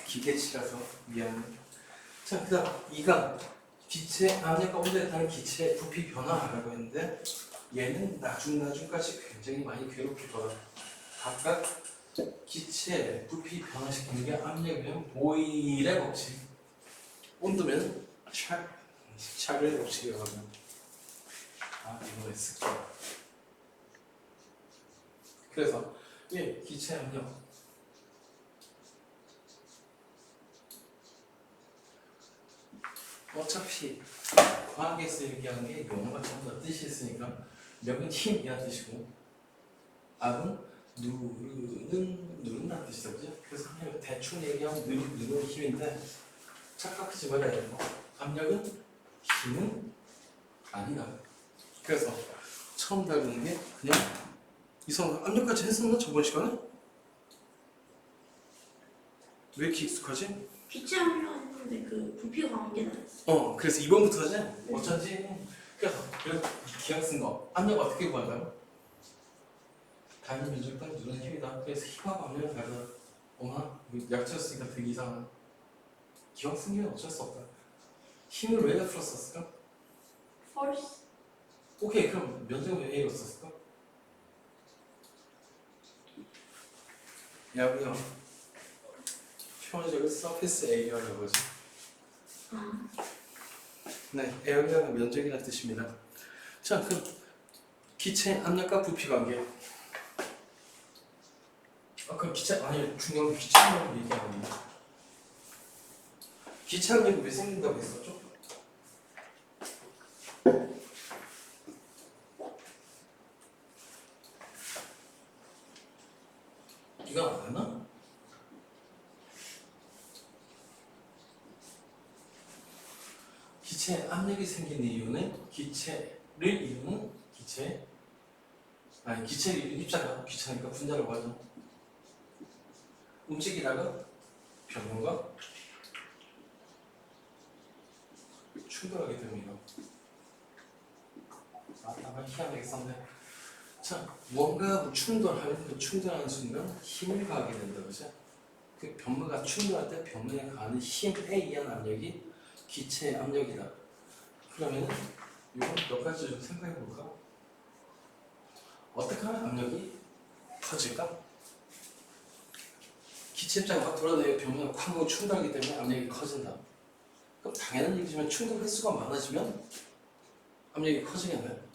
기계치라서 미안해. 자, 그 다음 2강 기체 압력과 온도에 따른 기체의 부피 변화라고 했는데 얘는 나중까지 굉장히 많이 괴롭히더라. 각각 기체 부피 변화시키는 게 압력이면 보일의 법칙, 온도면 샤를의 법칙이거든. 이거 했을 거야. 그래서 기체 압력 어차피 과학에서 얘기하는 게 용어가 전부 다 뜻이 있으니까력은 힘이란 뜻이고 압은 누른다는 뜻이죠, 그죠? 그래서 그냥 대충 얘기하면 누르는 힘인데 착각하지 말아야 되고 압력은 힘은 아니다. 그래서 처음 다루는 게 그냥 이성 압력까지 했었나 저번 시간에? 왜 이렇게 익숙하지? 기체 압력 했는데 그 부피가 관계가 있어. 그래서 이번부터지? 어쩐지. 그래서 기억 쓴 거. 압력 어떻게 구한다고? 단위 면적당 누르는 힘이다. 그래서 힘하고 압력은 다르다. 어머나, 약자였으니까 되게 이상한. 기억 쓴 게 어쩔 수 없다. 힘을 왜 F로 썼을까? force. 오케이, 그럼 면적은 왜 A로 썼을까? 야구요. 표현적인 서페이스 에리어라고 하죠. 네, 에어리어가 면적이라는 뜻입니다. 자, 그럼 기체 압력과 부피 관계. 그럼 중요한 기체 압력을 얘기하는 거예요. 기체 압력이 왜 생긴다고 했었죠? 이거 안 아나? 기체 압력이 생긴 이유는 기체를 이루는 기체를 이루는 입자가 귀찮으니까 분자라고 하죠. 움직이다가 변동과 충돌하게 됩니다. 아까 희한하게 썼네. 자, 뭔가 충돌하면 그 충돌하는 순간 힘을 가하게 된다, 그죠? 그 변무가 충돌할 때 변무에 가하는 힘에 의한 압력이 기체의 압력이다. 그러면은 이건 몇 가지 좀 생각해 볼까? 어떻게 하면 압력이 커질까? 기체 입장이 막 돌아다니고 변무가 쾅 하고 충돌하기 때문에 압력이 커진다. 그럼 당연한 얘기지만 충돌 횟수가 많아지면 압력이 커지겠네.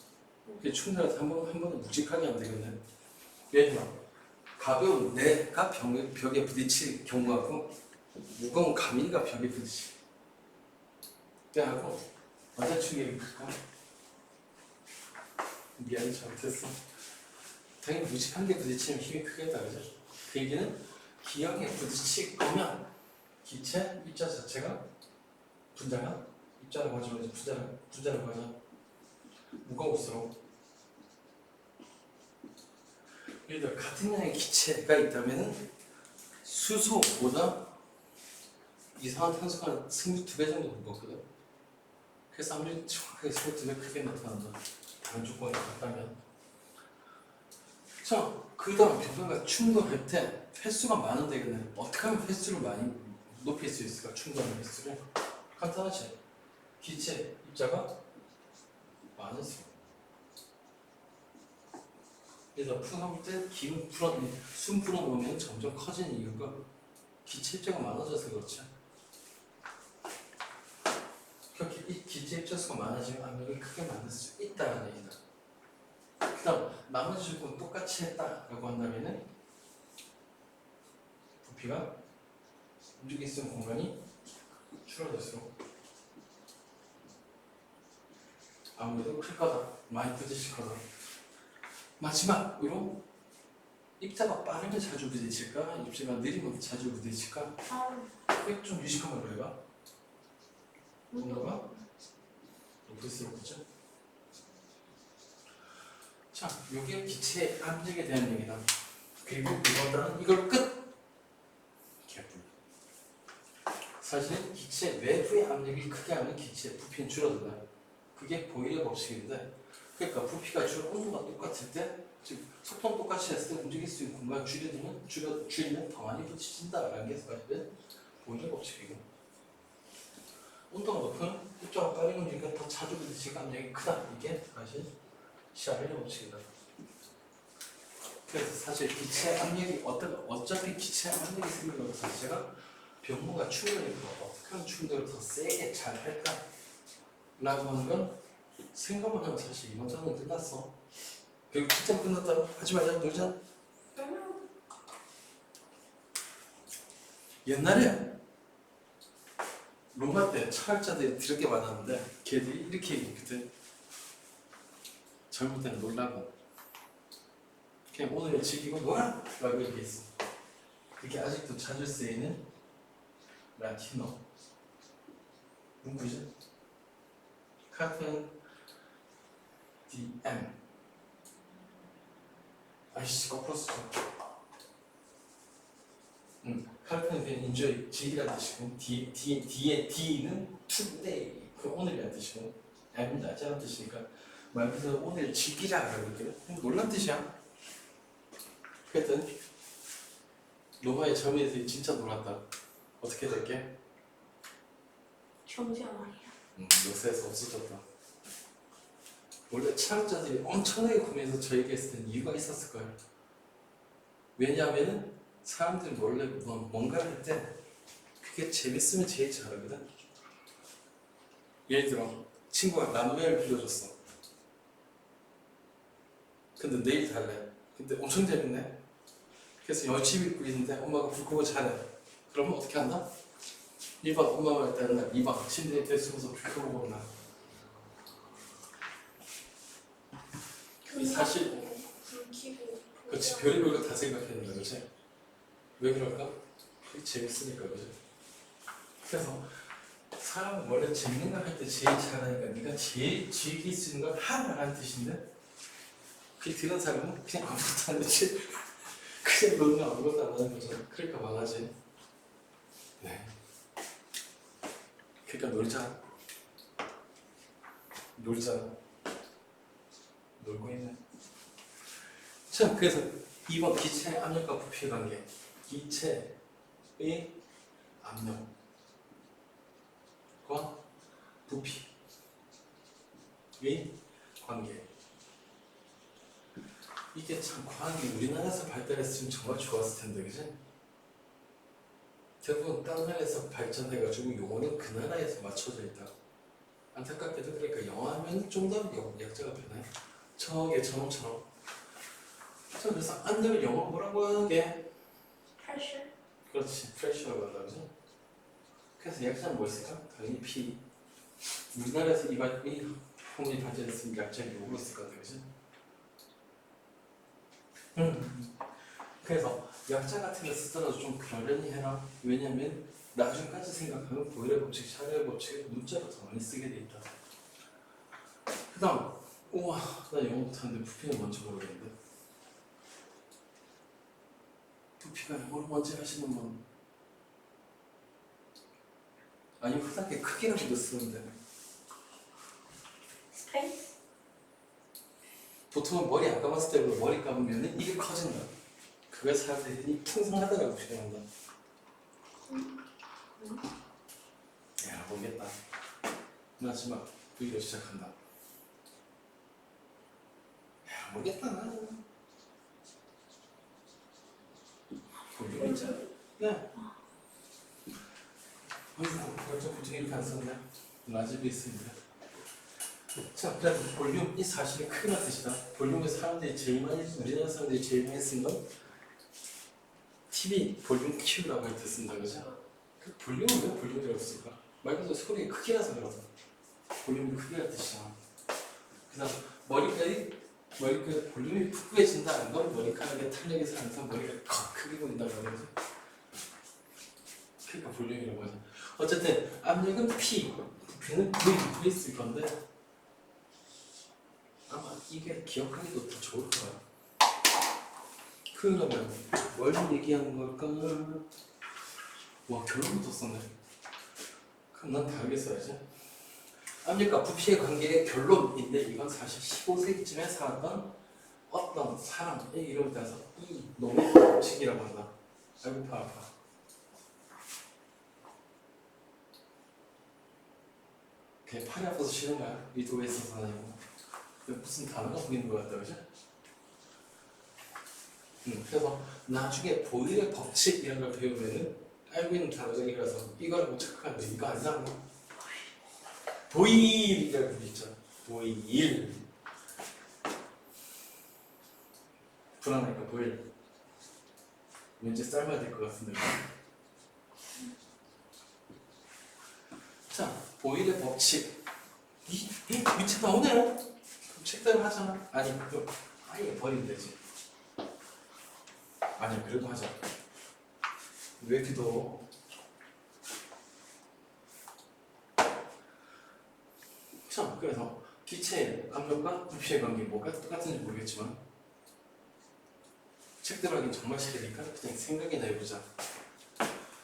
충돌할 때 한 번은 묵직하게 하면 되겠네. 예를 들어 가벼운 내가 벽에 부딪힐 경우하고 무거운 가민이가 벽에 부딪힐 때하고 완전 충격이 클까? 미안해, 잘못했어. 당연히 묵직한 게 부딪히면 힘이 크겠다, 그죠? 그 얘기는 기역에 부딪힐 거면 기체 입자 자체가 분자가 입자라고 하죠. 분자라고 하죠. 무거울수록 예를 들어 같은 양의 기체가 있다면 수소보다 이산화탄소가 승부 2배 정도 무겁거든. 그래서 압력이 정확하게 승부 2배 크게 나타난다. 다른 조건이 같다면. 자, 그 다음 변화가 충돌할 때 횟수가 많은 되겠네. 어떻게 하면 횟수를 많이 높일 수 있을까? 충돌하는 횟수를. 간단하지. 기체 입자가 많을수록. 그래서 풀어놓을 때 숨 풀어놓으면 점점 커지는 이유가 기체 입자가 많아져서 그렇지. 그렇게 이 기체 입자 수가 많아지면 압력을 크게 만들 수 있다는 얘기다. 그 다음 나머지 조건 똑같이 했다라고 한다면은 부피가 움직일 수 있는 공간이 줄어들수록 아무래도 클 거다. 많이 부딪힐 거다. 마지막으로 입자가 빠르면 자주 부딪힐까? 입자가 느리면 자주 부딪힐까? 그게 좀 유식한 걸로 해봐. 온도가 높을수록 그죠? 자, 요게 기체 압력에 대한 얘기다. 그리고 이거보다는 이걸 끝! 개뿔. 사실 기체 외부의 압력이 크게 하면 기체의 부피는 줄어든다. 그게 보일의 법칙인데, 그러니까 부피가 온도가 똑같을 때, 즉 속도는 똑같이 했을 때 움직일 수 있는 공간을 줄이면 더 많이 부딪힌다라는 게 사실은 보일러 법칙이고 온도가 높은 입자가 빠르게 움직이니까 더 자주 부딪히니까 압력이 크다. 이게 사실 샤를의 법칙이다. 그래서 사실 기체 압력이 어차피 기체 압력이 생기는 것 자체가 병모가 충돌일 거고 어떻게 충돌을 더 세게 잘 할까? 라고 하는 건 생각만 하면 사실 이번 장은 끝났어. 그리고 진짜 끝났다. 하지 말자. 놀자. 옛날에 로마 때 철학자들이 드럽게 많았는데 걔들이 이렇게 얘기했거든. 젊을 때는 놀라고 그냥 오늘 즐기고 놀아! 라고 얘기했어. 그게 아직도 자주 쓰이는 라틴어 문구죠. 카펜 DM 아이씨 거꾸로 쓰죠. 카펜 디엠 인조이 즐기라는 뜻이고 D의 D는 today 그 오늘이라는 뜻이고 M은 낮이라는 뜻이니까 말 그대로 오늘 즐기라 라고 얘기해요. 놀란 뜻이야. 그랬더니 로마의 젊은이들이 진짜 놀았다. 어떻게 될게? 정지가 말이야. 역사에서 없어졌다. 원래 철학자들이 엄청나게 고민해서 저 얘기했을 때는 이유가 있었을 거예요. 왜냐하면은 사람들이 원래 뭔가를 할 때 그게 재밌으면 제일 잘하거든. 예를 들어 친구가 라면을 빌려줬어. 근데 내일 달래. 근데 엄청 재밌네. 그래서 열심히 입고 있는데 엄마가 불 끄고 자래. 그러면 어떻게 한다? 1번 엄마 말 따른 날, 2번 침대 밑에 숨어서 불 끄고 보는 날. 사실 불 켜고. 그렇지 별의별 거 다 생각했는 거야, 그렇지? 왜 그럴까? 그게 재밌으니까, 그렇지? 그래서 사람은 원래 재밌는 걸 할 때 제일 잘하니까 네가 제일 즐길 수 있는 걸 하라는 뜻인데 그게 들은 사람은 그냥 아무것도 안 하지. 그냥 노는 거 아무것도 안 하는 거잖아. 그러니까 망하지. 네. 그러니까 놀자. 놀고 있네. 자, 그래서 2번 기체의 압력과 부피의 관계. 기체의 압력과 부피의 관계. 이게 참 과학이 우리나라에서 발달했으면 정말 좋았을 텐데, 그지? 대부분 다른 나라에서 발전해가지고 용어는 그 나라에서 맞춰져 있다. 안타깝게도 그러니까 영어 하면 좀 더 약자가 변해. 저게 저놈처럼. 자, 그래서 압력을 영어로 뭐라고 하는 게? pressure. 그렇지, 프레셔라고 한다, 그지? 그래서 약자는 뭐 있을까? 당연히 P. 우리나라에서 이 통이 발전했으면 약자를 욕으로 쓸 건데, 그지? 그래서 약자 같은 거 쓰더라도 좀 그러려니 해라. 왜냐면 나중까지 생각하면 보일러 법칙, 샤를의 법칙을 문자로 더 많이 쓰게 돼 있다. 그 다음, 우와, 나 영어 못하는데 부피는 뭔지 모르겠는데. 부피가 영어를 먼저 하시는 분 아니면 흔하게 크기라고도 쓰는데 space. 보통은 머리 안 감았을 때보다 머리 감으면 이게 커진다. 그걸 사람들이 풍성하다라고 표현한다. 야, 모르겠다. 마지막 V로 시작한다. 야, 모르겠다. 볼륨 있잖아. 네. 어이구, 벌써 보통 이렇게 안 썼네. 라지도 있습니다. 자, 그래서 볼륨이 사실은 크기란 뜻이다. 볼륨을 사람들이 제일 많이, 우리나라 사람들이 제일 많이 쓴 건 TV 볼륨 Q라고 할 때 쓴다, 그죠? 그 볼륨은 왜 볼륨이라고 쓸까? 말 그대로 소리의 크기라서 그러다. 볼륨이 크기란 뜻이야. 그래서 머리카락이 볼륨이 풍부해진다는 건 머리카락의 탄력에서 항상 머리가 더 크게 보인다는 거지. 그러니까 볼륨이라고 하죠. 어쨌든 압력은 P, 부피는 V 있을 건데 아마 이게 기억하기도 더 좋을 거야. 그러면 뭘 얘기하는 걸까? 와, 결론부터 썼네. 그럼 난 다르게 써야지. 압력과 부피의 관계의 결론인데 이건 사실 15세기쯤에 살았던 어떤 사람의 이름을 따서 이 놈의 법칙이라고 한다. 아이고 파 아파. 그냥 팔이 아파서 쉬는 거야. 의도가 있어서 아니고. 무슨 단어가 보이는 것 같다, 그죠? 그래서 나중에 보일의 법칙 이런 걸 배우면은 알고 있는 단어가 이거라서 이거라고 착각하는데 이거 아니라고. 보일이라고 있죠. 보일. 불안하니까 보일. 왠지 삶아야 될 것 같은데. 자, 보일의 법칙. 밑에 나오네요. 그럼 책대로 하잖아. 아니, 그럼 아예 버리면 되지. 아니야, 그래도 하자. 왜 이렇게 더워? 자, 그래서 기체의 압력과 부피의 관계 뭐가 똑같은지 모르겠지만 책대로 하긴 정말 싫으니까 그냥 생각이나 해보자.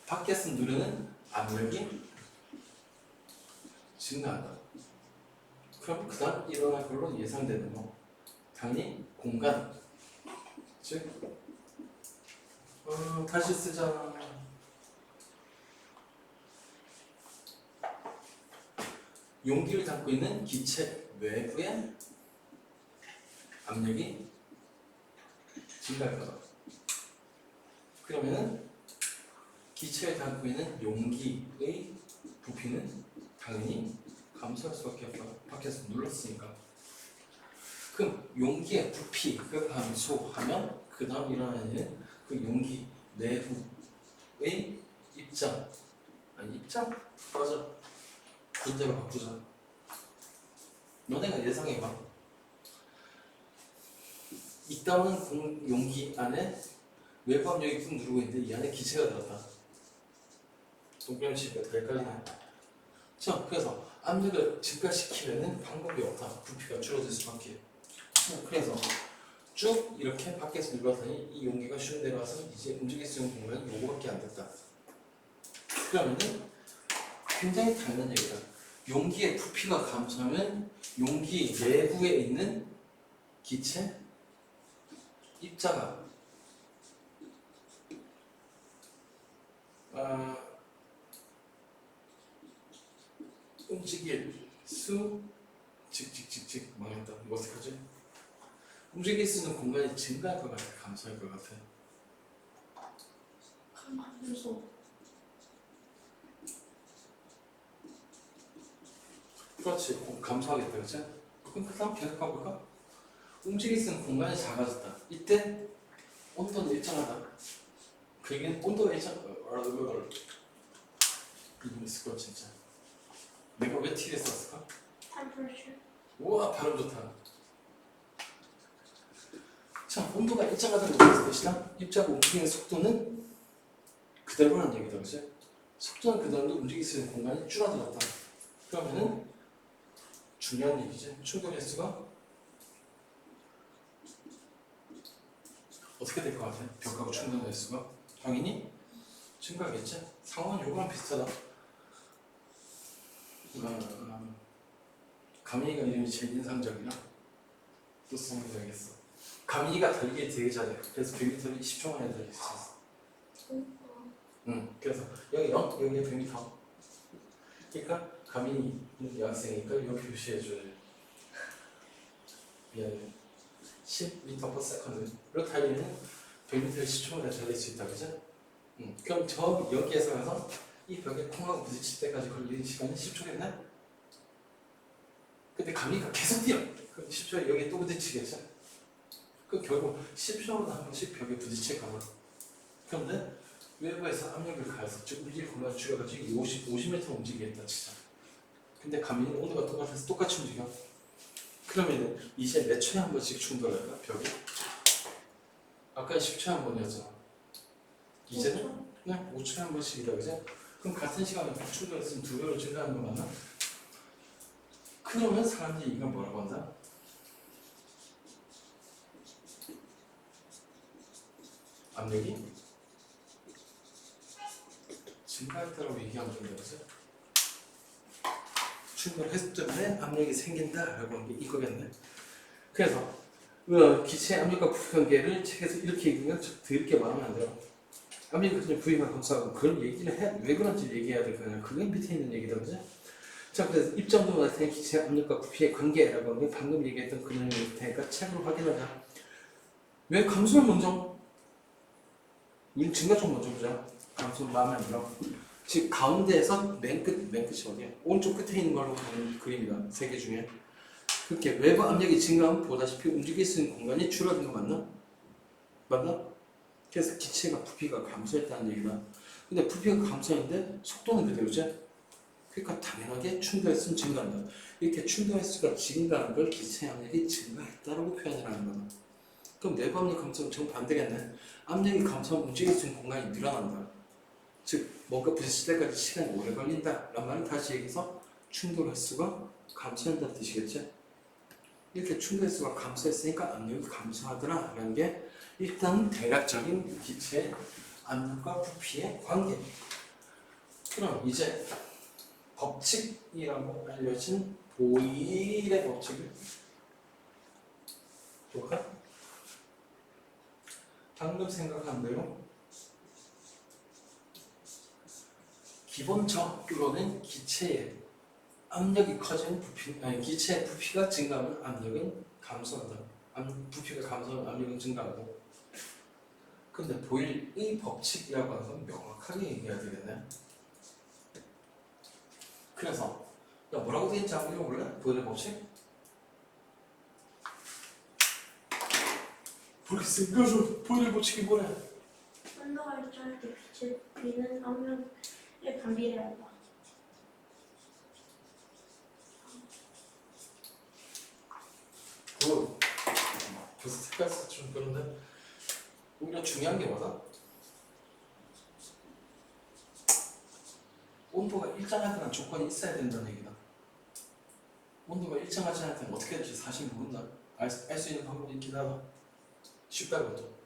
밖에서 누르는 압력이 증가한다. 그럼 그 다음 일어날 걸로 예상되는 거 당연히 공간, 즉 다시 쓰자. 용기를 담고 있는 기체 외부의 압력이 증가할 거다. 그러면은 기체를 담고 있는 용기의 부피는 당연히 감소할 수밖에 없다. 밖에서 눌렀으니까. 그럼 용기의 부피가 감소하면 그 다음 일어나는 그 용기 내부의 입장, 아니 입장? 맞아. 군대로 바꾸자. 너네가 예상해봐. 있다는 용기 안에 외부 압력이 꾹 누르고 있는데 이 안에 기체가 들었다. 동그라미 더 헷갈리네. 자, 그래서 압력을 증가시키려는 방법이 없다. 부피가 줄어들 수밖에. 그래서 쭉 이렇게 밖에서 눌렀더니 이 용기가 슉 내려와서 이제 움직일 수 있는 공간이 요거밖에 안 됐다. 그러면은 굉장히 당연한 얘기다. 용기의 부피가 감소하면 용기 내부에 있는 기체 입자가 움직일 수 망했다. 이거 어떡하지? 움직일 수 있는 공간이 증가할 것 같아? 감소할 것 같아? 감소해서 그렇지. 감소하겠다. 그렇지? 그럼 그 다음 계속 가볼까? 움직일 수 있는 공간이 작아졌다. 이때 온도는 일정하다. 그 얘기는 온도가 일정하다. 이름 있을 거 진짜. 내가 왜 T를 썼을까? temperature. 우와, 발음 좋다. 자, 온도가 일정하다는 무슨 뜻이다? 입자가 움직이는 속도는 그대로라는 얘기다. 그치? 속도는 그대로 움직일 수 있는 공간이 줄어들었다. 그러면은 중요한 얘기지. 충돌 횟수가 어떻게 될 것 같아? 벽하고 충돌 횟수가 당연히 증가하겠지. 상황은 요거랑 비슷하다. 가민이가 이름이 제일 인상적이라 또 써먹어야겠어. 가민이가 달리기 되게 잘해. 그래서 100m를 10초 만에 달릴 수 있어. 그래서 여기 여기에 100m. 그러니까 가민이는 여학생이니까 여기 표시해줘야 돼. 미안해. 10m/s로 달리면 100m를 10초 만에 달릴 수 있다, 그죠? 그럼 저 여기에서 가서 이 벽에 콩하고 부딪힐 때까지 걸리는 시간이 10초겠네? 근데 가민이가 계속 뛰어. 그럼 10초에 여기에 또 부딪히겠죠? 그 결국 10초마다 한 번씩 벽에 부딪힐 거야. 그런데 외부에서 압력을 가해서 즉 움직일 공간을 줄여가지고 50m 움직이겠다 진짜. 근데 가민이는 온도가 똑같아서 똑같이 움직여. 그러면 이제 몇 초에 한 번씩 충돌할까? 벽에? 아까 10초에 한 번이었잖아. 이제는 그냥 5초에 한 번씩이다, 그죠? 그럼 같은 시간에 충돌했으면 2배로 증가하는 거 맞나? 그러면 사람들이 이걸 뭐라고 한다? 압력이 증가했다라고 얘기하면 된다, 그죠? 충돌 횟수 때문에 압력이 생긴다라고 하는 게 이거겠네. 그래서 기체의 압력과 부피 관계를 책에서 이렇게 얘기하면 더럽게 말하면 안 돼요. 압력이 그냥 부위만 감소하고 그런 얘기를 해. 왜 그런지 얘기해야 될 거냐. 그게 밑에 있는 얘기다, 그죠? 자, 그래서 입장도 나타낸 기체 압력과 부피의 관계라고 하는 게 방금 얘기했던 그 내용일 테니까 책으로 확인하자. 왜 감소를 먼저? 우리 증가 쪽 먼저 보자. 감소 마음에 안 들어. 지금 가운데에서 맨 끝이 어디야? 오른쪽 끝에 있는 걸로 가는 그림이다. 세 개 중에. 그렇게 외부 압력이 증가하면 보다시피 움직일 수 있는 공간이 줄어든 거 맞나? 맞나? 그래서 기체가 부피가 감소했다는 얘기다. 근데 부피가 감소했는데 속도는 그대로지? 그러니까 당연하게 충돌 횟수는 증가한다. 이렇게 충돌 횟수가 증가한 걸 기체 압력이 증가했다라고 표현을 하는 거다. 그럼 내부 압력 감소는 정반대겠네. 압력이 감소하면 움직일 수 있는 공간이 늘어난다. 즉 뭔가 부딪힐 때까지 시간이 오래 걸린다 라는 말은 다시 얘기해서 충돌 횟수가 감소한다는 뜻이겠지. 이렇게 충돌 횟수가 감소했으니까 압력이 감소하더라 라는 게 일단 대략적인 기체의 압력과 부피의 관계. 그럼 이제 법칙이라고 알려진 보일의 법칙을 볼까? 방금 생각한 대로 기본적으로는 기체의 압력이 커지는 기체의 부피가 증가하면 압력은 감소한다. 부피가 감소하면 압력은 증가하고. 근데 보일의 법칙이라고 하는 건 명확하게 얘기해야 되겠네. 그래서 뭐라고 되어 있는지 한번 읽어볼래? 보일의 법칙? 모르겠어. 읽어줘. 보일의 법칙이 뭐래? 온도가 일정할 때 빛의 부피는 압력에 반비례한다. 벌써 색깔이 좀 그런데 오히려 중요한 게 뭐다? 온도가 일정하다는 조건이 있어야 된다는 얘기다. 온도가 일정하지 않을 때는 어떻게 될지 사실 모른다. 알 수 있는 방법이 있긴 하다. 쉽다고도.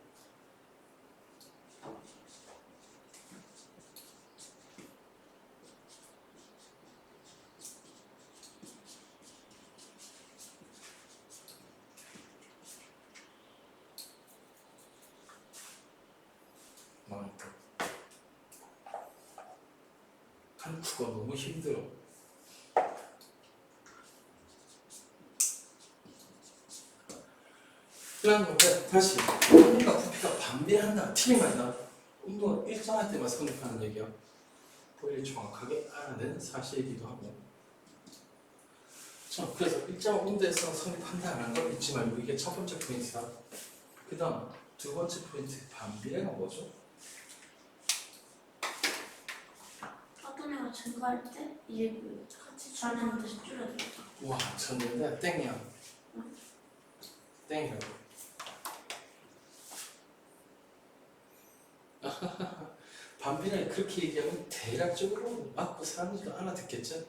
한국어 너무 힘들어. 그런데 다시 온도가 부피가 반비례한다. 틀린 말이다. 온도가 일정할 때만 성립하는 얘기야. 보일이 정확하게 알아낸 사실이기도 하고. 자, 그래서 일정 온도에서 성립한다는 걸 잊지 말고 이게 첫 번째 포인트다. 그 다음 두 번째 포인트 반비례가 뭐죠? 어떤 애가 증가할 때 이제 그 같이 주는 듯이 줄어들죠. 와, 쳤는데 땡이야. 땡이라고. 반비례 그렇게 얘기하면 대략적으로 맞고 사람들도 알아듣겠지?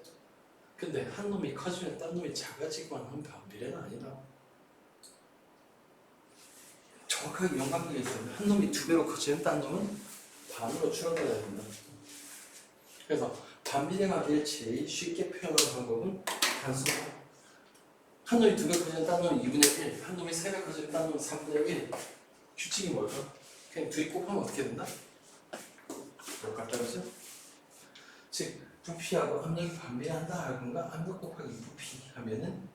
근데 한 놈이 커지면 딴 놈이 작아지고 하는 반비례는 아니다. 정확하게 연관되어 있어요. 한 놈이 2배로 커지면 딴 놈은 반으로 줄어들어야 된다. 그래서 반비례가 될 제일 쉽게 표현하는 방법은 단순하다. 한 놈이 2배 커지면 딴 놈은 2분의 1, 한 놈이 3배 커지면 딴 놈은 3분의 1. 규칙이 뭘까? 그냥 둘이 곱하면 어떻게 된다? 똑같다, 그죠? 즉, 부피하고 압력이 반비례한다 하건가 압력 곱하기 부피 하면은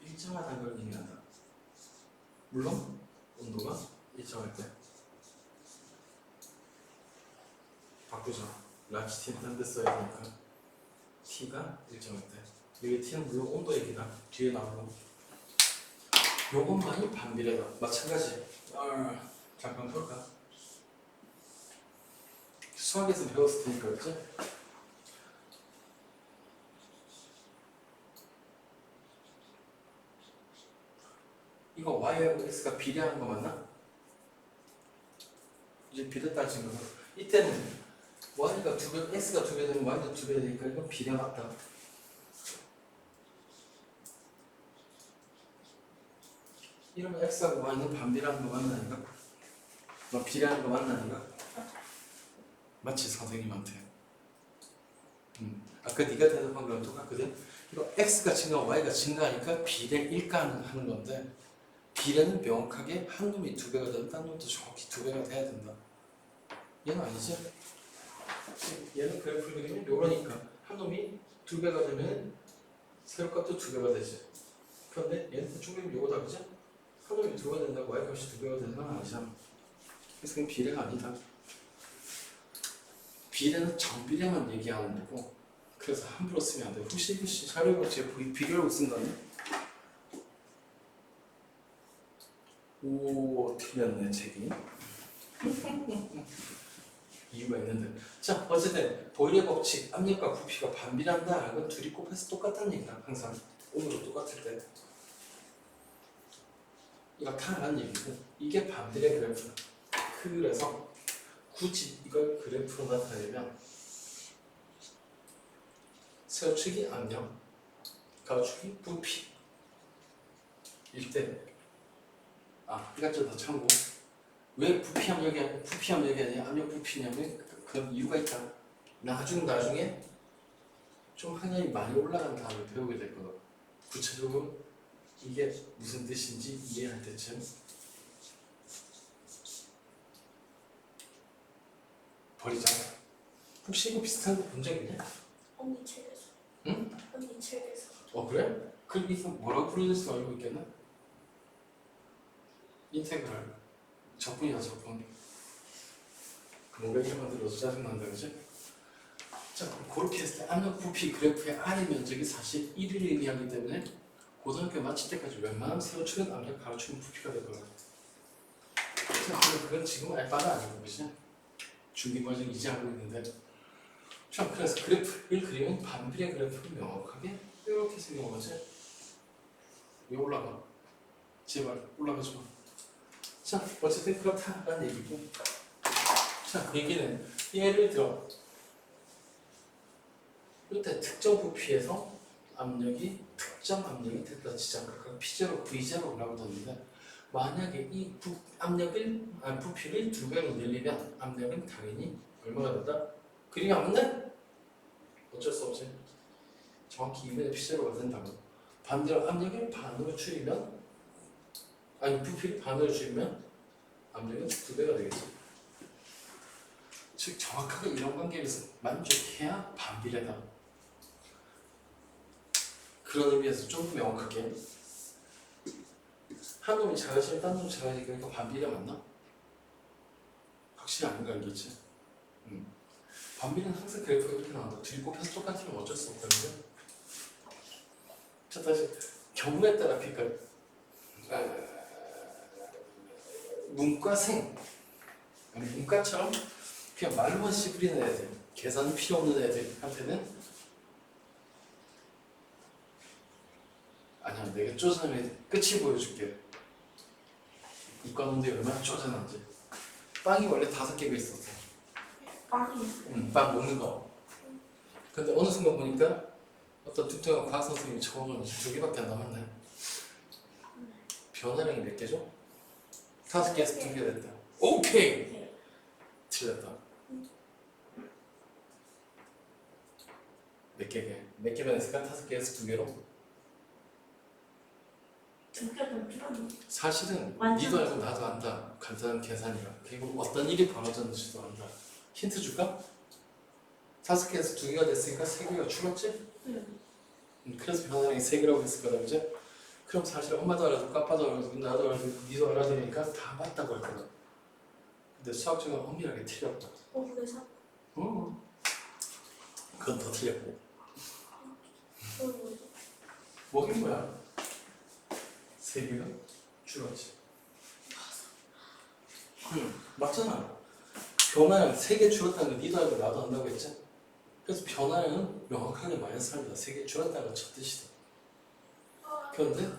일정하다는 걸 의미한다. 물론 온도가 일정할 때 바꾸자. 라지 t는 딴 데 써야 되니까 t가 일정할 때 여기 t는 물론 온도 얘기다. 뒤에 나오고 요것만이 반비례다. 마찬가지. 잠깐 볼까? 수학에서 배웠을 테니까 그렇지? 이거 y하고 x가 비례하는 거 맞나? 이제 비례 따지는 거. 이때는 y가 2배, x가 2배 되면 y도 2배 되니까 이건 비례 맞다. 이러면 x하고 y는 반비례하는 거 맞나니까? 너 비례하는 거 맞나니까? 맞지 선생님한테. 아까 네가 대답한 거랑 똑같거든. 이거 x가 증가하고 y가 증가하니까 비례일까 하는 건데 비례는 명확하게 한 놈이 2배가 되면 딴 놈도 정확히 2배가 돼야 된다. 얘는 아니지? 얘는 그래프를 그리면 요러니까 한 놈이 2배가 되면 세로값도 2배가 되지. 그런데 얘는 쪼개면 요거다, 그지? 하늘이 2배가 된다고 y값이 2배가 되는 건 아니잖아. 그래서 그건 비례가 아니다. 비례는 정비례만 얘기하는 거고, 그래서 함부로 쓰면 안 돼. 혹시 자료가 제가 비교하고 쓴다네? 오, 틀렸네, 책이. 이유가 있는데. 자, 어쨌든 보일의 법칙, 압력과 부피가 반비례한다. 이건 둘이 곱해서 똑같다는 얘기다. 항상 오늘도 똑같을 때. 이거 다 아는 얘기고, 이게 반비례 그래프다. 그래서 굳이 이걸 그래프로 나타내면 세우축이 압력, 가축이 부피 일 때, 이것저것 다 참고. 왜 부피 압력이 아니라 압력 부피냐면 그런 이유가 있다. 나중에 좀 학년이 많이 올라간 다음에 배우게 될 거다. 구체적으로 이게 무슨 뜻인지 이해할 때쯤 버리자. 혹시 이거 비슷한 거 본 적 있냐? 언니 책에서. 응? 언니 책에서. 그래? 그럼 이거 뭐라고 부르는지 알고 있겠나? 인테그랄. 적분이야, 적분. 뭔가 이름만 들어도 짜증난다, 그지? 자, 그렇게 했을 때 압력 부피 그래프의 R의 면적이 사실 1을 의미하기 때문에 고등학교 마칠 때까지 웬만하면 세로축은 압력, 가로축은 부피가 될 거야. 자, 그건 지금 알바가 아니고, 그지? 준비 과정 이제 하고 있는데. 자, 그래서 그래프를 그리면 반비례 그래프를 명확하게 이렇게 생긴 거지. 왜 올라가? 제발 올라가지 마. 자, 어쨌든 그렇다라는 얘기고. 자, 그 얘기는 예를 들어 이때 특정 부피에서 특정 압력이 됐다 치자. 각각 P0, V0 라고 뒀는데 만약에 이 부피를 2배로 늘리면 압력은 당연히 얼마가 된다? 그림이 안 맞네? 어쩔 수 없지. 정확히 2분의 P0가 된다고. 반대로 압력을 반으로 줄이면 부피를 반으로 줄이면 압력은 2배가 되겠지. 즉 정확하게 이런 관계에서 만족해야 반비례다. 그런 의미에서 좀 더 명확하게 한 놈이 작아지면 딴 놈이 작아지니까 반비례 맞나? 확실히 아닌가 알겠지? 반비례는 항상 그래프가 이렇게 나온다. 둘이 곱해서 똑같으면 어쩔 수 없다는데. 자, 다시 경우에 따라 그러니까 문과처럼 그냥 말로만 씨부리는 애들, 계산이 필요 없는 애들한테는 아니야, 내가 쪼잔하면 끝이 보여줄게. 이과놈들이 얼마나 쪼잔한지. 빵이 원래 5개가 있었어. 빵이요? 빵 먹는 거. 근데 어느 순간 보니까 어떤 뚱뚱한 과학 선생님이 처음으로 2개밖에 안 남았네. 변화량이 몇 개죠? 5개에서 2개 됐다. 오케이! 네. 틀렸다. 몇 개 변했을까? 5개에서 2개로? 2개도 줄었네. 사실은 완전. 니도 알고 나도 안다. 간단한 계산이라. 그리고 어떤 일이 벌어졌는지도 안다. 힌트 줄까? 5개에서 2개가 됐으니까 3개가 줄었지? 그래서 변화량이 3개라고 했을 거다, 그지? 그럼 사실 엄마도 알아듣고 아빠도 알아듣고 나도 알아듣고 니도 알아들으니까 다 맞다고 할 거다. 근데 수학적으로 엄밀하게 틀렸다. 그래서? 그건 더 틀렸고. 뭐지? 뭐긴 뭐야? 3개가 줄었지. 맞잖아. 변화량 3개 줄었다는 거 니도 알고 나도 안다고 했지? 그래서 변화량은 명확하게 마이너스합니다. 3개 줄었다는 건 첫 뜻이다. 그런데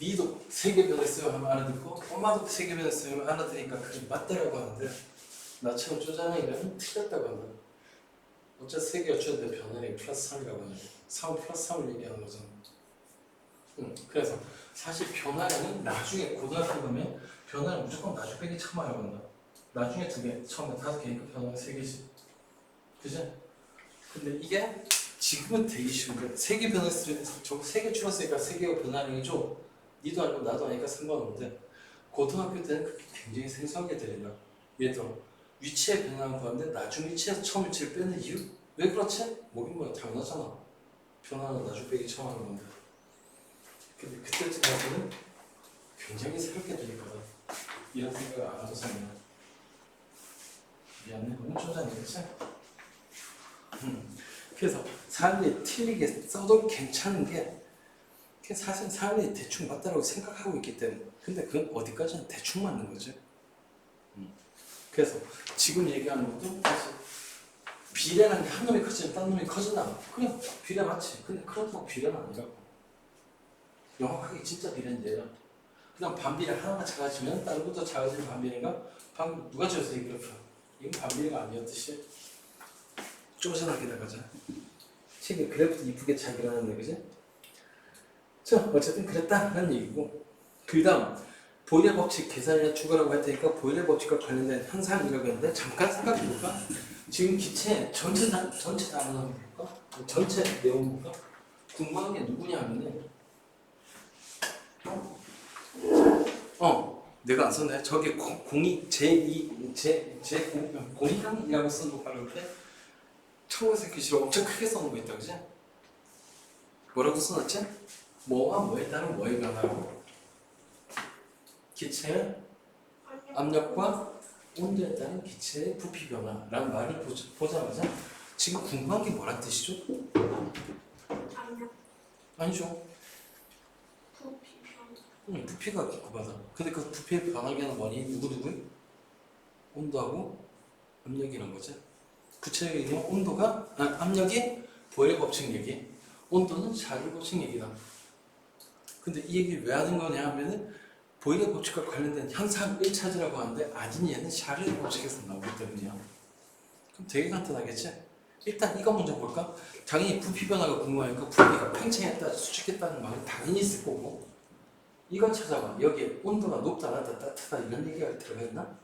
니도 3개 변했어요 하면 알아듣고 엄마도 3개 변했어요 하면 알아듣으니까 그게 맞다라고 하는데 나처럼 쪼잔한 이라면 틀렸다고 한다. 어차피 3개가 줄었는데 변화량이 플러스 3이라고 하는데 3 플러스 3을 얘기하는 거잖아. 그래서 사실 변화량은 나중에 고등학교 가면 변화량 무조건 나중 빼기 참아야 한다. 나중에 2개, 처음에 5개니까 변화량 3개지. 그지? 근데 이게 지금은 되게 쉬운데 3개 변했으면 저거 3개 줄었으니까 3개가 변화량이죠. 니도 알고 나도 아니까 상관없는데 고등학교 때는 그게 굉장히 생소하게 들린다. 예를 들어 위치의 변화를 구하는데 나중 위치에서 처음 위치를 빼는 이유? 왜 그렇지? 뭐긴 뭐야 당연하잖아. 변화는 나중 빼기 처음 하는 건데. 근데 그때까지는 굉장히 새롭게 들리거든. 이런 생각을 안 하고 살면. 미안해, 너무 쪼잔해, 그치? 그래서 사람들이 틀리게 써도 괜찮은 게 사실 사람들이 대충 맞다라고 생각하고 있기 때문에. 근데 그건 어디까지는 대충 맞는 거지. 그래서 지금 얘기하는 것도 사실 비례라는 게 한 놈이 커지면 딴 놈이 커진다. 그냥 비례 맞지. 근데 그렇다고 비례는 아니라고. 명확하게 진짜 비례는 얘야. 그 다음 반비례 하나가 작아지면 다른 것도 작아지는 반비례가 방금 누가 지어서 얘기를 펴. 이건 반비례가 아니었듯이 쪼잔하게 나가자. 책에 그래프도 이쁘게 잘 그려놨네, 그지? 자, 어쨌든 그랬다라는 얘기고, 그 다음 보일러 법칙 계산이나 추가라고 할 테니까 보일러 법칙과 관련된 현상이라고 했는데 잠깐 생각해볼까? 지금 기체 전체 단어 한번 볼까? 전체 내용 볼까? 궁금한 게 누구냐 하면은 내가 안 썼네. 저기 공이 공이항이라고 쓴 거 바를 때 초록색 글씨로 엄청 크게 써놓은 거 있다, 그지? 뭐라고 써놨지? 뭐와 뭐에 따른 뭐의 변화고 기체의 압력과 온도에 따른 기체의 부피 변화라는 말을 보자마자 지금 궁금한 게 뭐란 뜻이죠? 압력, 아니죠. 부피 변화. 부피가 궁금하다. 근데 그 부피의 변하게 하는 원인이 누구? 온도하고 압력이란 거지. 구체적인 온도가 압력이 보일러 법칙 얘기, 온도는 샤를 법칙 얘기다. 근데 이 얘기를 왜 하는 거냐 하면은 보일러 법칙과 관련된 현상을 찾으라고 하는데 아닌 얘는 샤를 법칙에서 나오기 때문이야. 그럼 되게 간단하겠지? 일단 이거 먼저 볼까? 당연히 부피 변화가 궁금하니까 부피가 팽창했다, 수축했다는 말이 당연히 있을 거고 이걸 찾아봐. 여기에 온도가 높다, 낮다, 따뜻하다 이런 얘기가 들어가 있나?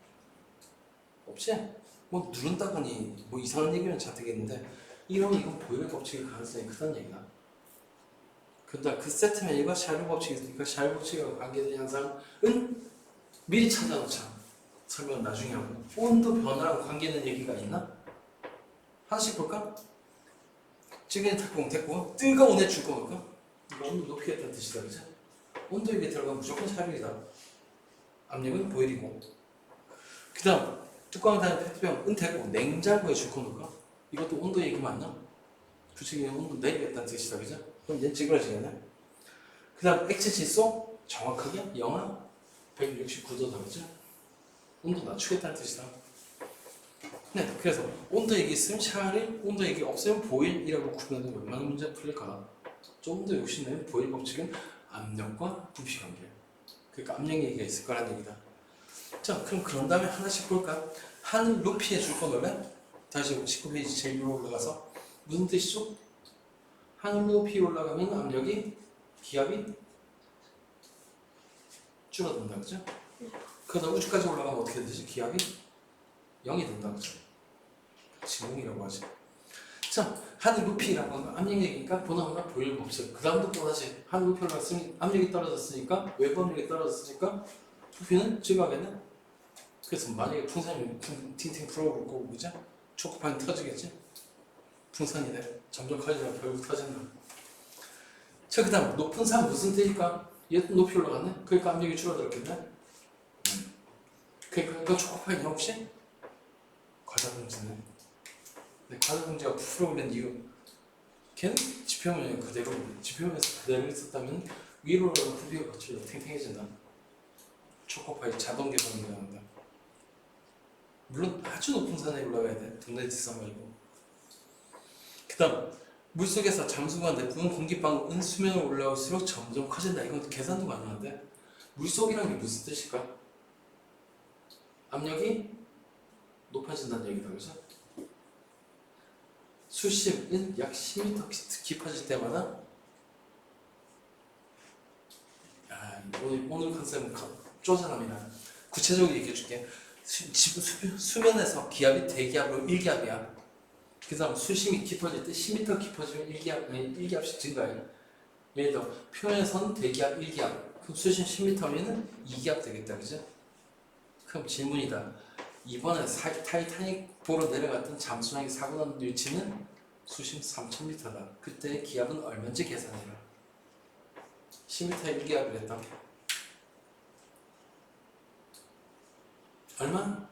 없지? 뭐 누른다거니 뭐 이상한 얘기는 잘 되겠는데 이건 보일러 법칙의 가능성이 크다는 얘기다. 근데 그 세트면 이거 샤를 법칙이 있으니까 샤를 법칙과 관계된 현상은 미리 찾아놓자. 설명은 나중에 하고. 온도 변화랑 관계는 얘기가 있나? 하나씩 볼까? 찌개는 탁봉 됐고 뜨거운 애 줄 거니까 온도 높이겠다는 뜻이다, 그치? 온도 위에 들어가면 무조건 샤를이다. 압력은 보일이고 그 다음 뚜껑을 닫은 페트병은 되고 냉장고에 줄 거니까 이것도 온도 얘기 맞나? 규칙이면 온도 내리겠다는 뜻이다, 그죠? 그럼 얘는 찌그러지겠네. 그 다음 액체 질소 정확하게 영하 169도다, 그죠? 온도 낮추겠다는 뜻이다. 네, 그래서 온도 얘기 있으면 샤를, 온도 얘기 없으면 보일이라고 구분해도 웬만한 문제 풀릴 거다. 좀 더 욕심내면 보일 법칙은 압력과 부피 관계. 그러니까 압력 얘기가 있을 거란 얘기다. 자, 그럼 그런 다음에 하나씩 볼까? 하늘 높이에 줄 거 원래? 다시 19페이지 제일 위로 올라가서 무슨 뜻이죠? 하늘 높이 올라가면 압력이 기압이 줄어든다, 그죠? 그러다 우주까지 올라가면 어떻게 되지? 기압이 0이 된다, 그죠? 진공이라고 하지. 자, 하늘 높이라고 하는 압력 얘기니까 보나마나 보일 법칙. 그 다음도 또다시 하늘 높이 올라갔으니 압력이 떨어졌으니까 외부 압력이 떨어졌으니까 부피는 증가하겠네. 그래서 만약에 풍선이 팅팅 풀어볼 거고, 그죠? 초코파이 터지겠지? 풍선이 돼. 점점 커지면 결국 터진다. 자, 그 다음 높은 산 무슨 뜻일까? 얘도 높이 올라갔네? 그러니까 압력이 줄어들었겠네? 그러니까 초코파이냐 혹시? 과자 봉지네. 근데 과자 봉지가 부풀어 오른 이유 걔는 지표면에 그대로 지표면에서 그대로 있었다면 위로 올라가면 부피가 거칠다 탱탱해진다. 초코파이 자동 개방이 나온다. 물론 아주 높은 산에 올라가야 돼. 동네 뒷산 말고. 그 다음 물속에서 잠수가 내뿜은 공기방울은 수면으로 올라올수록 점점 커진다. 이건 계산도 가능한데 물속이란 게 무슨 뜻일까? 압력이 높아진다는 얘기다, 그죠? 수심은 약 10m 깊어질 때마다 오늘 컨셉은 쪼잔합니다. 구체적으로 얘기해 줄게. 수면에서 기압이 대기압으로 1기압이야. 그 다음 수심이 깊어질 때 10m 깊어지면 1기압씩 증가해. 예를 들어 표면에서는 대기압 1기압, 그럼 수심 10m면은 2기압 되겠다, 그죠? 그럼 질문이다. 이번에 타이타닉 보러 내려갔던 잠수함이 사고 난 위치는 수심 3000m다. 그때 기압은 얼마인지 계산해라. 10m에 1기압을 했다. 얼마?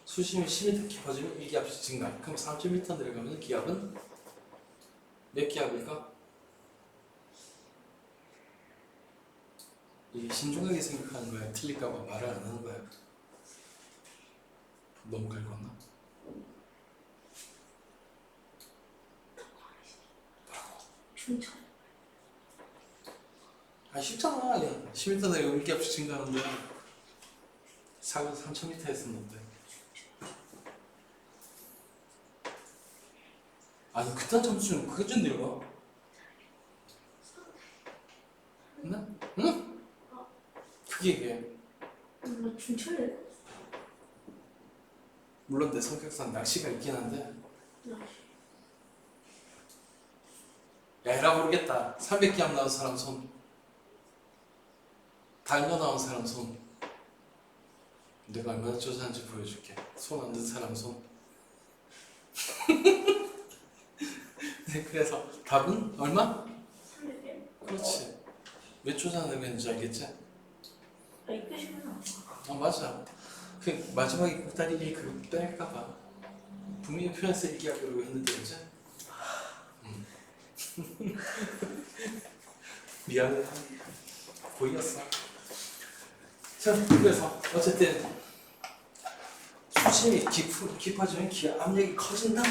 수심이 10m 깊어지면 1기압씩 증가. 그럼 3000m 내려가면 기압은 몇 기압일까? 이게 신중하게 생각하는 거야. 틀릴까봐 말을 안 하는 거야. 너무 긁었나? 중천. 아 쉽잖아. 10m 내려가면 1기압씩 증가하는데 사고 3000m 했었는데. 아니 그딴 점수는 그게 좀 내려가? 응? 응? 그게 이게 나 중천이래. 물론 내 성격상 낚시가 있긴 한데 야 에라 모르겠다. 300기압 나온 사람 손, 달려 나온 사람 손. 내가 얼마나 쪼잔한지 보여줄게. 손 안 든 사람 손. 네, 그래서 답은 얼마? 300개. 그렇지. 왜 쪼잔하게 했는지 알겠지? 아 이거 시면 맞아. 그 마지막에 꼭다리 그 뺄까봐 분명히 표현해서 얘기하려고 했는데 그지? 미안해. 보이었어. 자, 그래서 어쨌든 수심이 깊어지면 기압 압력이 커진다.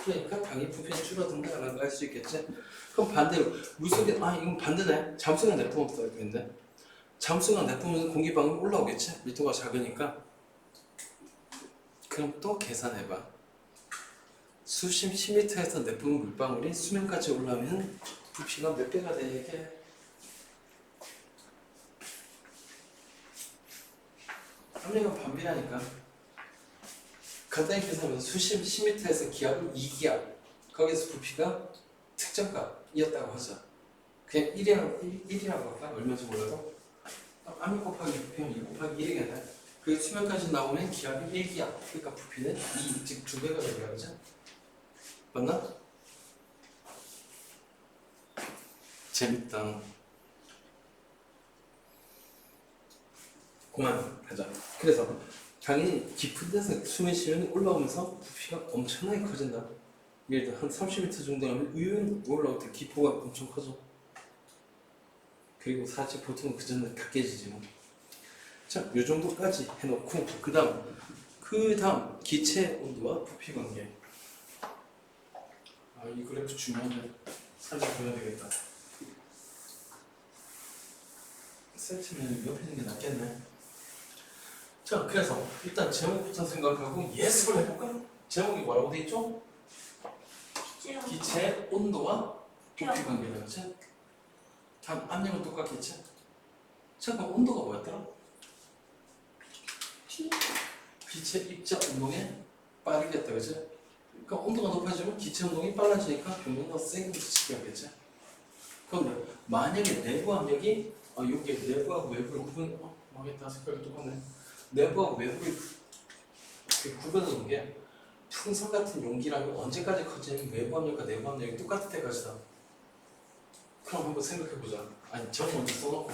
그러니까 당연히 부피는 줄어든다라고 할 수 있겠지. 그럼 반대로 물속에 이건 반대네. 잠수가 내뿜어 없다 이랬는데 잠수가 내뿜으면 공기 방울이 올라오겠지. 밀도가 작으니까. 그럼 또 계산해봐. 수심 10m에서 내뿜은 물방울이 수면까지 올라오면 부피가 몇 배가 되게? 압력은 반비라니까. 간단히 계산하면 수심 10m에서 기압은 2기압. 거기서 부피가 특정값이었다고 하자. 그냥 1이라고 할까? 얼마인지 몰라도. 압력 곱하기 부피는 2 곱하기 1이겠네. 그게 수면까지 나오면 기압이 1기압. 그러니까 부피는 2, 즉 2배가 되는 거죠. 맞나? 재밌다. 그만하자. 그래서 당연히 깊은 데서 숨을 쉬면 올라오면서 부피가 엄청나게 커진다. 예를 들어 한 30m 정도 하면 우연 올라올 때 기포가 엄청 커져. 그리고 사실 보통 그 전에 다 깨지지 뭐. 자, 요 정도까지 해놓고 그 다음 기체 온도와 부피 관계. 이 그래프 중요한데 살짝 보여야 되겠다. 세트면 옆에 있는 게 낫겠네. 자, 그래서 일단 제목부터 생각하고 예습을 해볼까? 제목이 뭐라고 돼 있죠? 기체 온도와 부피 관계다, 그치? 다음 압력은 똑같겠지? 자, 그럼 온도가 뭐였더라? 기체 입자 운동에 빠르겠다, 그치? 그러니까 온도가 높아지면 기체 운동이 빨라지니까 결국은 더 세게 부딪히겠지. 그런데 만약에 내부 압력이 여기 내부하고 외부를 망했다. 색깔이 똑같네. 내부하고 외부를 구분하는 게 풍선 같은 용기라면 언제까지 커지는 외부 압력과 내부 압력이 똑같을 때까지다. 그럼 한번 생각해보자. 아니 저 먼저 써놓고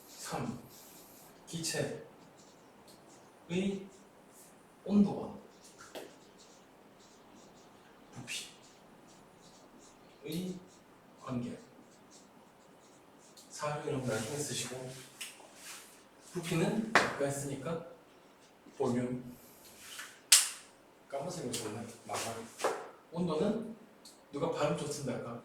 3. 기체의 온도와 부피의 관계. 4를 여러분 나중에 쓰시고, 부피는 아까 했으니까 볼륨. 까만색으로 썼네. 마감. 온도는 누가 발음 좋던데 아까?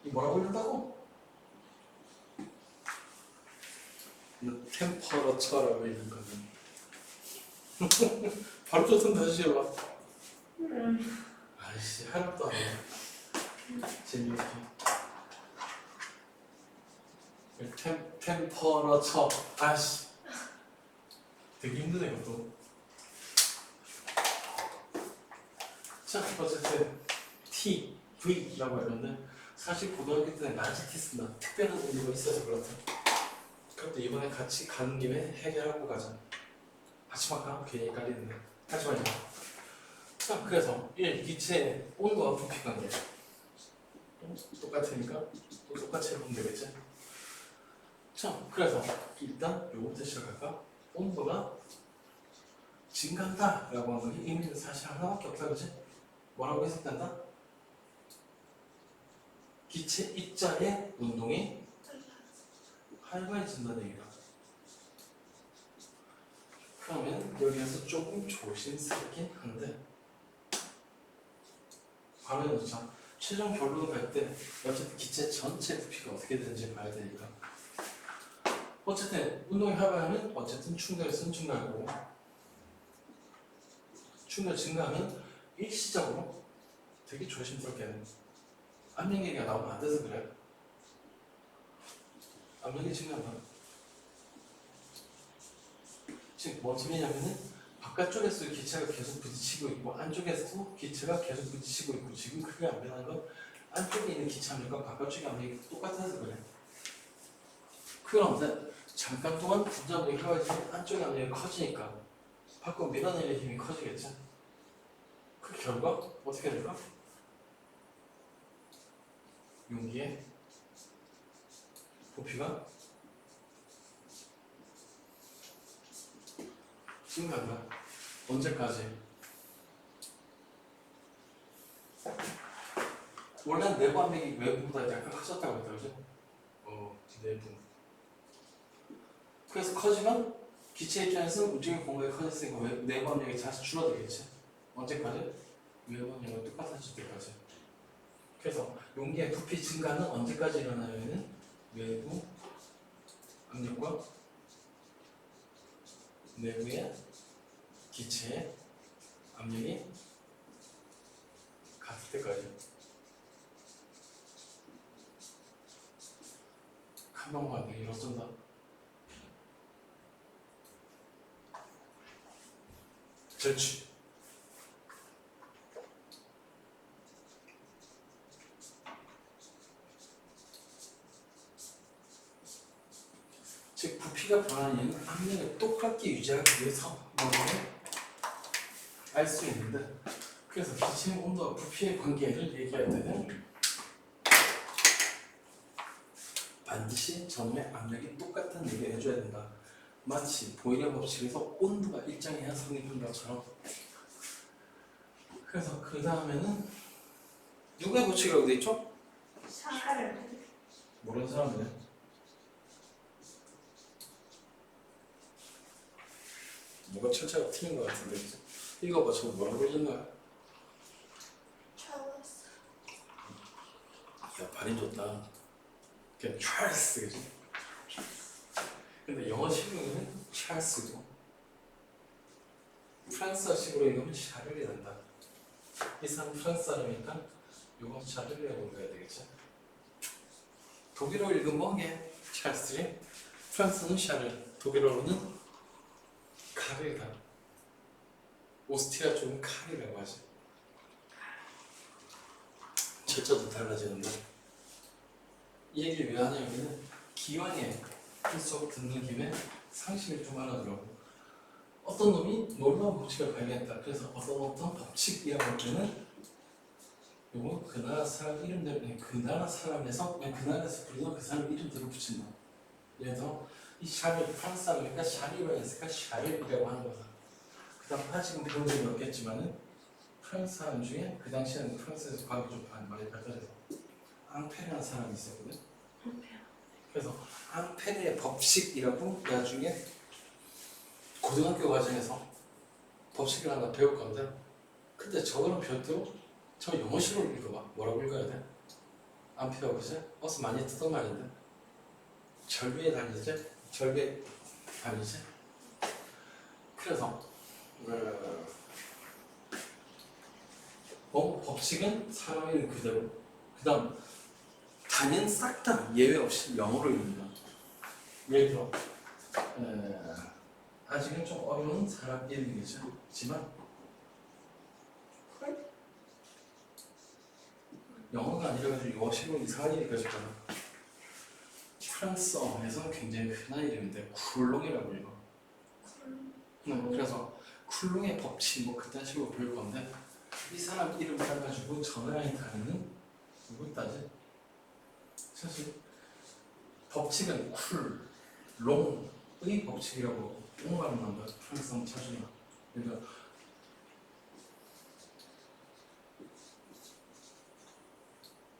이 뭐라고 읽는다고? 템퍼러처라고 읽는 거는. 바로 좋던데 다시 해봐. 아이씨 하나도 안 해. 재미없게. 템퍼러처. 아씨. 되게 힘드네 이것도. 자, 어쨌든 T, V라고 하는데 사실 고등학교 때 낮에 T 쓴다. 특별한 의미가 있어서 그렇다. 그것도 이것도 이번에 같이 가는 김에 해결하고 가자. 같이 막까 괜히 헷갈리는데. 같이 말자. 자, 그래서 1. 기체의 온도와 부피 관계. 똑같으니까 또 똑같이 해보면 되겠지? 자, 그래서 일단 요거부터 시작할까? 온도가 증가한다 라고 하는 게 의미는 사실 하나밖에 없다, 그지? 뭐라고 해석된다? 기체 입자의 운동이 활발해진다는 얘기다. 그러면 여기에서 조금 조심스럽긴 한데 바로 해놓자. 최종 결론을 갈 때 어쨌든 기체 전체 부피가 어떻게 되는지 봐야 되니까 어쨌든 운동이 활발하면 어쨌든 충돌에서는 증가하고 충돌 증가하면 일시적으로 되게 조심스럽게 압력 얘기가 나오면 안 돼서 그래. 압력이 증가한다. 지금 뭔 소리냐면은 바깥쪽에서 기체가 계속 부딪히고 있고 안쪽에서도 기체가 계속 부딪히고 있고 지금 크게 안 변한 건 안쪽에 있는 기체 압력과 바깥쪽의 압력이 똑같아서 그래. 그런데 잠깐 동안 분자 압력이 커지면 안쪽의 압력이 커지니까 밖으로 밀어내는 힘이 커지겠지. 그 결과 어떻게 될까? 용기의 부피가 증가한다. 언제까지? 원래 내부 압력이 외부보다 약간 커졌다고 했다, 그지? 내부. 그래서 커지면 기체 입장에서는 움직임 공간이 커졌으니까 내부 압력이 다시 줄어들겠지. 언제까지? 외부 압력은 똑같아질 때까지. 그래서 용기의 부피 증가는 언제까지 일어나냐면 외부 압력과 내부의 기체의 압력이 같을 때까지. 한 번만 더 일어선다. 절취. 즉 부피가 변하는 이유는 압력을 똑같게 유지하기 위해서 알 수 있는데 그래서 기체의 온도와 부피의 관계를 얘기할 때는 반드시 전후의 압력이 똑같다는 얘기를 해줘야 된다. 마치 보일러 법칙에서 온도가 일정해야 성립한 것처럼. 그래서 그 다음에는 누구의 법칙이라고 돼 있죠? 샤를 모르는 사람이네. 뭐가 철자가 틀린 것 같은데 그치? 읽어봐. 저거 뭐라고 읽는 거야? 찰스 야 발음 좋다. 그냥 찰스 그지? 근데 영어 식으로는 찰스고 프랑스어식으로 읽으면 샤를이 난다. 이 사람 프랑스 사람이니까 요거 샤를이라고 읽어야 되겠지? 독일어 읽으면 뭐게? 찰스지? 프랑스는 샤를, 독일어로는 카르다. 오스트리아 쪽은 카르라고 하지. 철자도 달라지는데 이 얘기를 왜 하냐면은 기왕에 수업 듣는 김에 상식을 좀 알아두라고. 어떤 놈이 놀라운 법칙을 발견했다. 그래서 어떤 법칙이라고 할 때는 요거 그 나라 사람 이름대로 그냥 그 나라 사람에서 그냥 그 나라에서 부르는 그 사람 이름대로 붙인다. 예를 들어 이 샤를 프랑스 사람이니까 샤리로 했으니까 샤를이라고 하는 거다. 그 다음 아직은 배운 적이 없겠지만은 프랑스 사람 중에 그 당시에는 프랑스에서 과학이 좀 많이 발달해서 앙페르라는 사람이 있었거든. 그래서 앙페르의 법칙이라고 나중에 고등학교 과정에서 법칙을 하나 배울 건데 근데 저거는 별도로 저 영어식으로 읽어봐. 뭐라고 읽어야 돼? 앙페어 그지? 어서 많이 듣던 말인데 절벽에 다니지? 절벽에 다니지? 그래서 법칙은 사람 이름 그대로 그 다음 단연 싹 다 예외 없이 영어로 읽는다. 예를 들어 아직은 좀 어려운 사람 이름이겠지만 영어가 아니라 가지고 영어식으로 이상한 일이 가졌잖아. 프랑스어에서 굉장히 흔한 이름인데 쿨롱이라고 읽어. 그래서 쿨롱의 법칙 뭐 그딴 식으로 배울 건데 이 사람 이름을 가지고 전화라인 단위는 누구 따지? 사실 법칙은 쿨롱의 법칙이라고 옹말은 한다. 프랑스어 찾으면 그러니까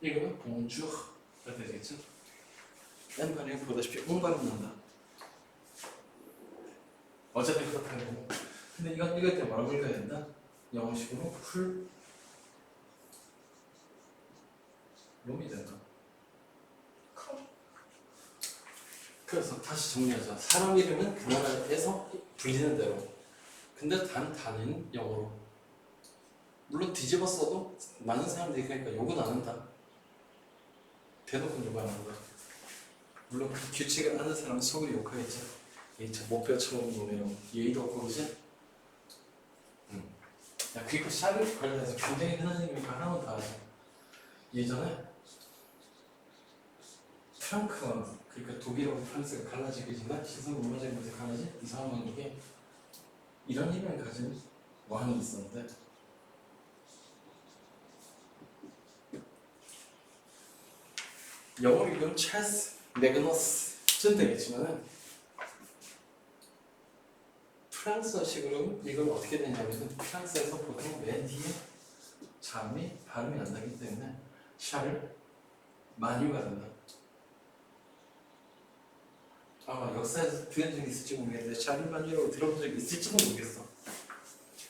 이거는 봉주가 되겠죠? N발음이 보다시피 옹발음 난다. 어쨌든 그렇다는 거고. 근데 이건 이럴 때 뭐라고 읽어야 된다? 영어식으로 롬이 된다. 그래서 다시 정리하자. 사람 이름은 그 나라에서 불리는 대로. 근데 단은 영어로. 물론 뒤집어 써도 많은 사람들이 그러니까 욕은 안 한다. 대놓고 욕 안 한다. 물론 그 규칙을 아는 사람은 속으로 욕하겠죠. 못 배워쳐먹은 놈이라고. 예의도 없고 그지? 야, 그러니까 샤르 관련해서 굉장히 흔한 얘기니까 하나만 더 하자. 예전에 프랑크가 그러니까 독일하고 프랑스가 갈라지기 전에 시선 문화적인 것에 갈라진 이상한 왕국에 이런 이름을 가진 왕이 있었는데 영어로 이름 찰스 매그너스쯤 되겠지만은 프랑스어식으로 이걸 어떻게 되냐면 프랑스에서 보통 맨 뒤에 자음이 발음이 안 나기 때문에 샤를 마뉴가 된다. 아마 역사에서 들은 적이 있을지 모르겠는데 샤를 마뉴라고 들어본 적이 있을지도 모르겠어.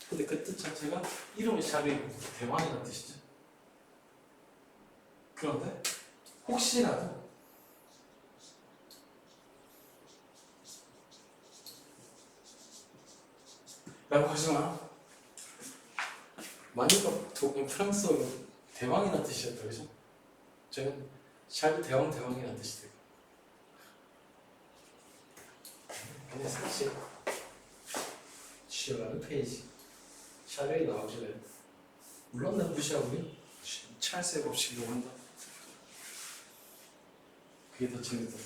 근데 그 뜻 자체가 이름이 샤르이고 대왕이라는 뜻이죠. 그런데 혹시라도 라고 하지마. 마뉴가 프랑스어로 대왕이라는 뜻이었다 그죠? 저는 샤르 대왕이라는 뜻이 되고 근데 사실 샤르 페이지 샤르에 나오길래 물론 난 무시하고 찰스의 법칙이라고 한다. 그게 더 재밌다.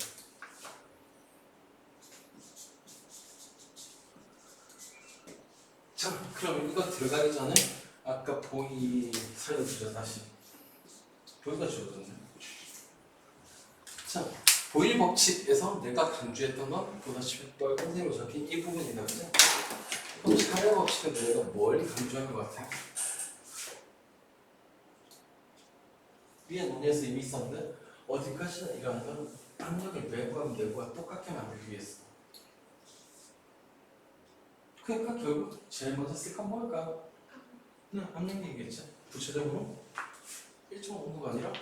자, 그럼 이거 들어가기 전에 아까 보이 살려주자. 다시 보이가 줄어들었네. 자, 보일 법칙에서 내가 강조했던 건 보다시피 빨간색으로 적힌 이 부분이다. 그죠? 그럼 샤르 법칙은 내가 뭘 강조한 것 같아? 위에 논의에서 이미 있었는데 어디까지나 이러한 건 압력을 외부하고 내부가 똑같게 만들기 위해서. 그러니까 결국 제일 먼저 쓸 건 뭘까? 그냥 압력 얘기겠지. 구체적으로 일정 온도가 아니라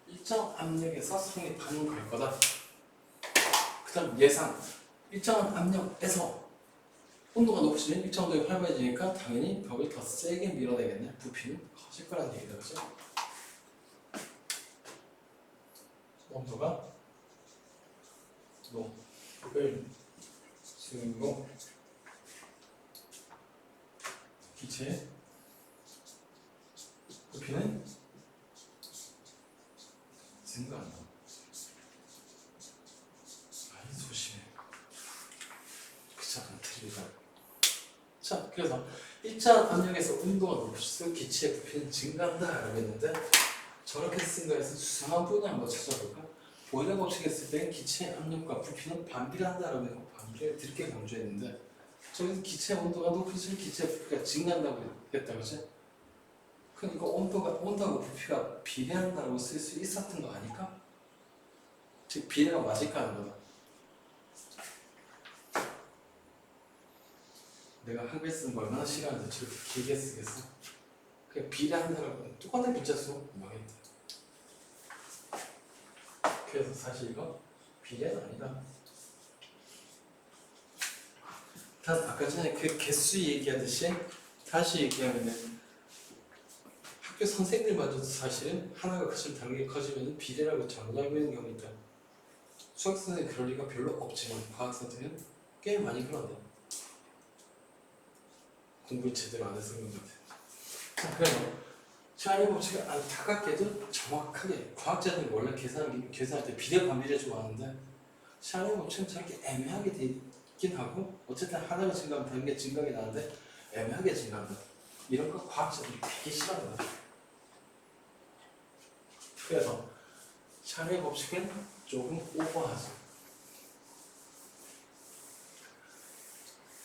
일정 압력에서 성립하는 걸 거다. 그 다음 예상. 일정한 압력에서 온도가 높아지면 일정 정도에 활발해지니까 당연히 벽을 더 세게 밀어내겠네. 부피는 커질 거란 얘기다. 그죠? 온도가 높을 수록 기체의 부피는 증가한다. 아이 소심해. 그쵸? 안 틀리다. 자, 그래서 일정한 압력에서 온도가 높을수록 기체의 부피는 증가한다 라고 했는데 저렇게 쓴 거에서 수상한 부분을 한번 찾아볼까? 보일러 법칙에 쓸 때는 기체의 압력과 부피는 반비례한다라고 해서 반비례를 드럽게 강조했는데 저기서 기체의 온도가 높을수록 기체의 부피가 증가한다고 했다 그지? 그러니까 온도하고 부피가 비례한다고 쓸 수 있었던 거 아닐까? 즉 비례가 맞을까 하는 거다. 내가 한글 쓰는 거 얼마나 싫어하는데 저렇게 길게 쓰겠어? 그냥 비례한다라고 똑같은 글자 수 망했다. 그래서 사실 이거 비례는 아니다. 단 아까 전에 그 개수 얘기하듯이 다시 얘기하면은 학교 선생님마저도 사실은 하나가 커지면 다르게 커지면 비례라고 잘못 알고 있는 경우가 있다. 수학 선생님 그럴 리가 별로 없지만 과학 선생님은 꽤 많이 그런다. 공부 제대로 안 해서 그런 것 같아요. 자, 그래서 샤의 법칙을 안타깝게도 정확하게 과학자들이 원래 계산할 때 비례 반비례 좋아하는데 샤의 법칙은 저렇게 애매하게 돼 있긴 하고 어쨌든 하나가 증가하면 다른 게 증가하게 나는데 애매하게 증가한다. 이런 거 과학자들이 되게 싫어합니다. 그래서 샤의 법칙은 조금 오버하죠.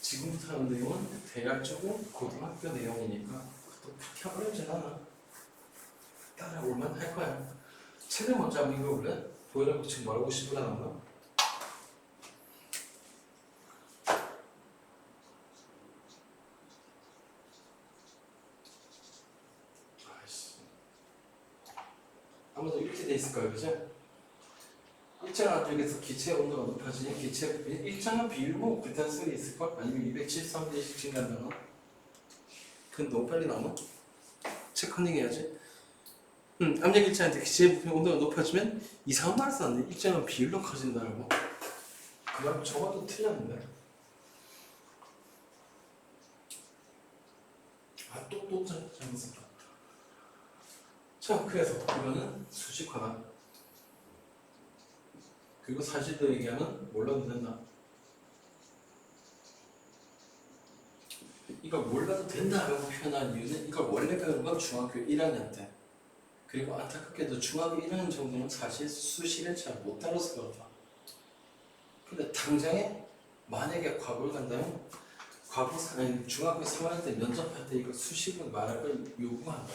지금부터 하는 내용은 대략적으로 고등학교 내용이니까 또 그렇게 어렵진 않아. 따라올만 할 거야. 책을 먼저 한번 읽어볼래? 보이는 법칙 뭐라고 10분에 나오나? 아이씨. 아무도 이렇게 돼 있을 거야, 그죠? 일정한 압력에서 기체 온도가 높아지니 기체 일정한 비율로 그딴 소리 있을걸? 아니면 273대씩 증가한다나? 그건 너무 빨리 나오나? 책 컨닝 해야지. 압력 일정한데 기체 부피 온도가 높아지면 이상한 말을 썼는데 일정한 비율로 커진다라고. 그럼 저것도 틀렸는데. 또 잘못 썼다. 자, 그래서 이거는 수식화다. 그리고 사실대로 얘기하면 몰라도 된다. 이걸 몰라도 된다라고 표현한 이유는 이걸 원래 배우는 건 중학교 1학년 때. 그리고 안타깝게도 중학교 1학년 정도는 사실 수식을 잘 못 다뤄서 그렇다. 근데 당장에 만약에 과거를 간다면 중학교 3학년 때 면접할 때 이거 수식을 말할 걸 요구한다.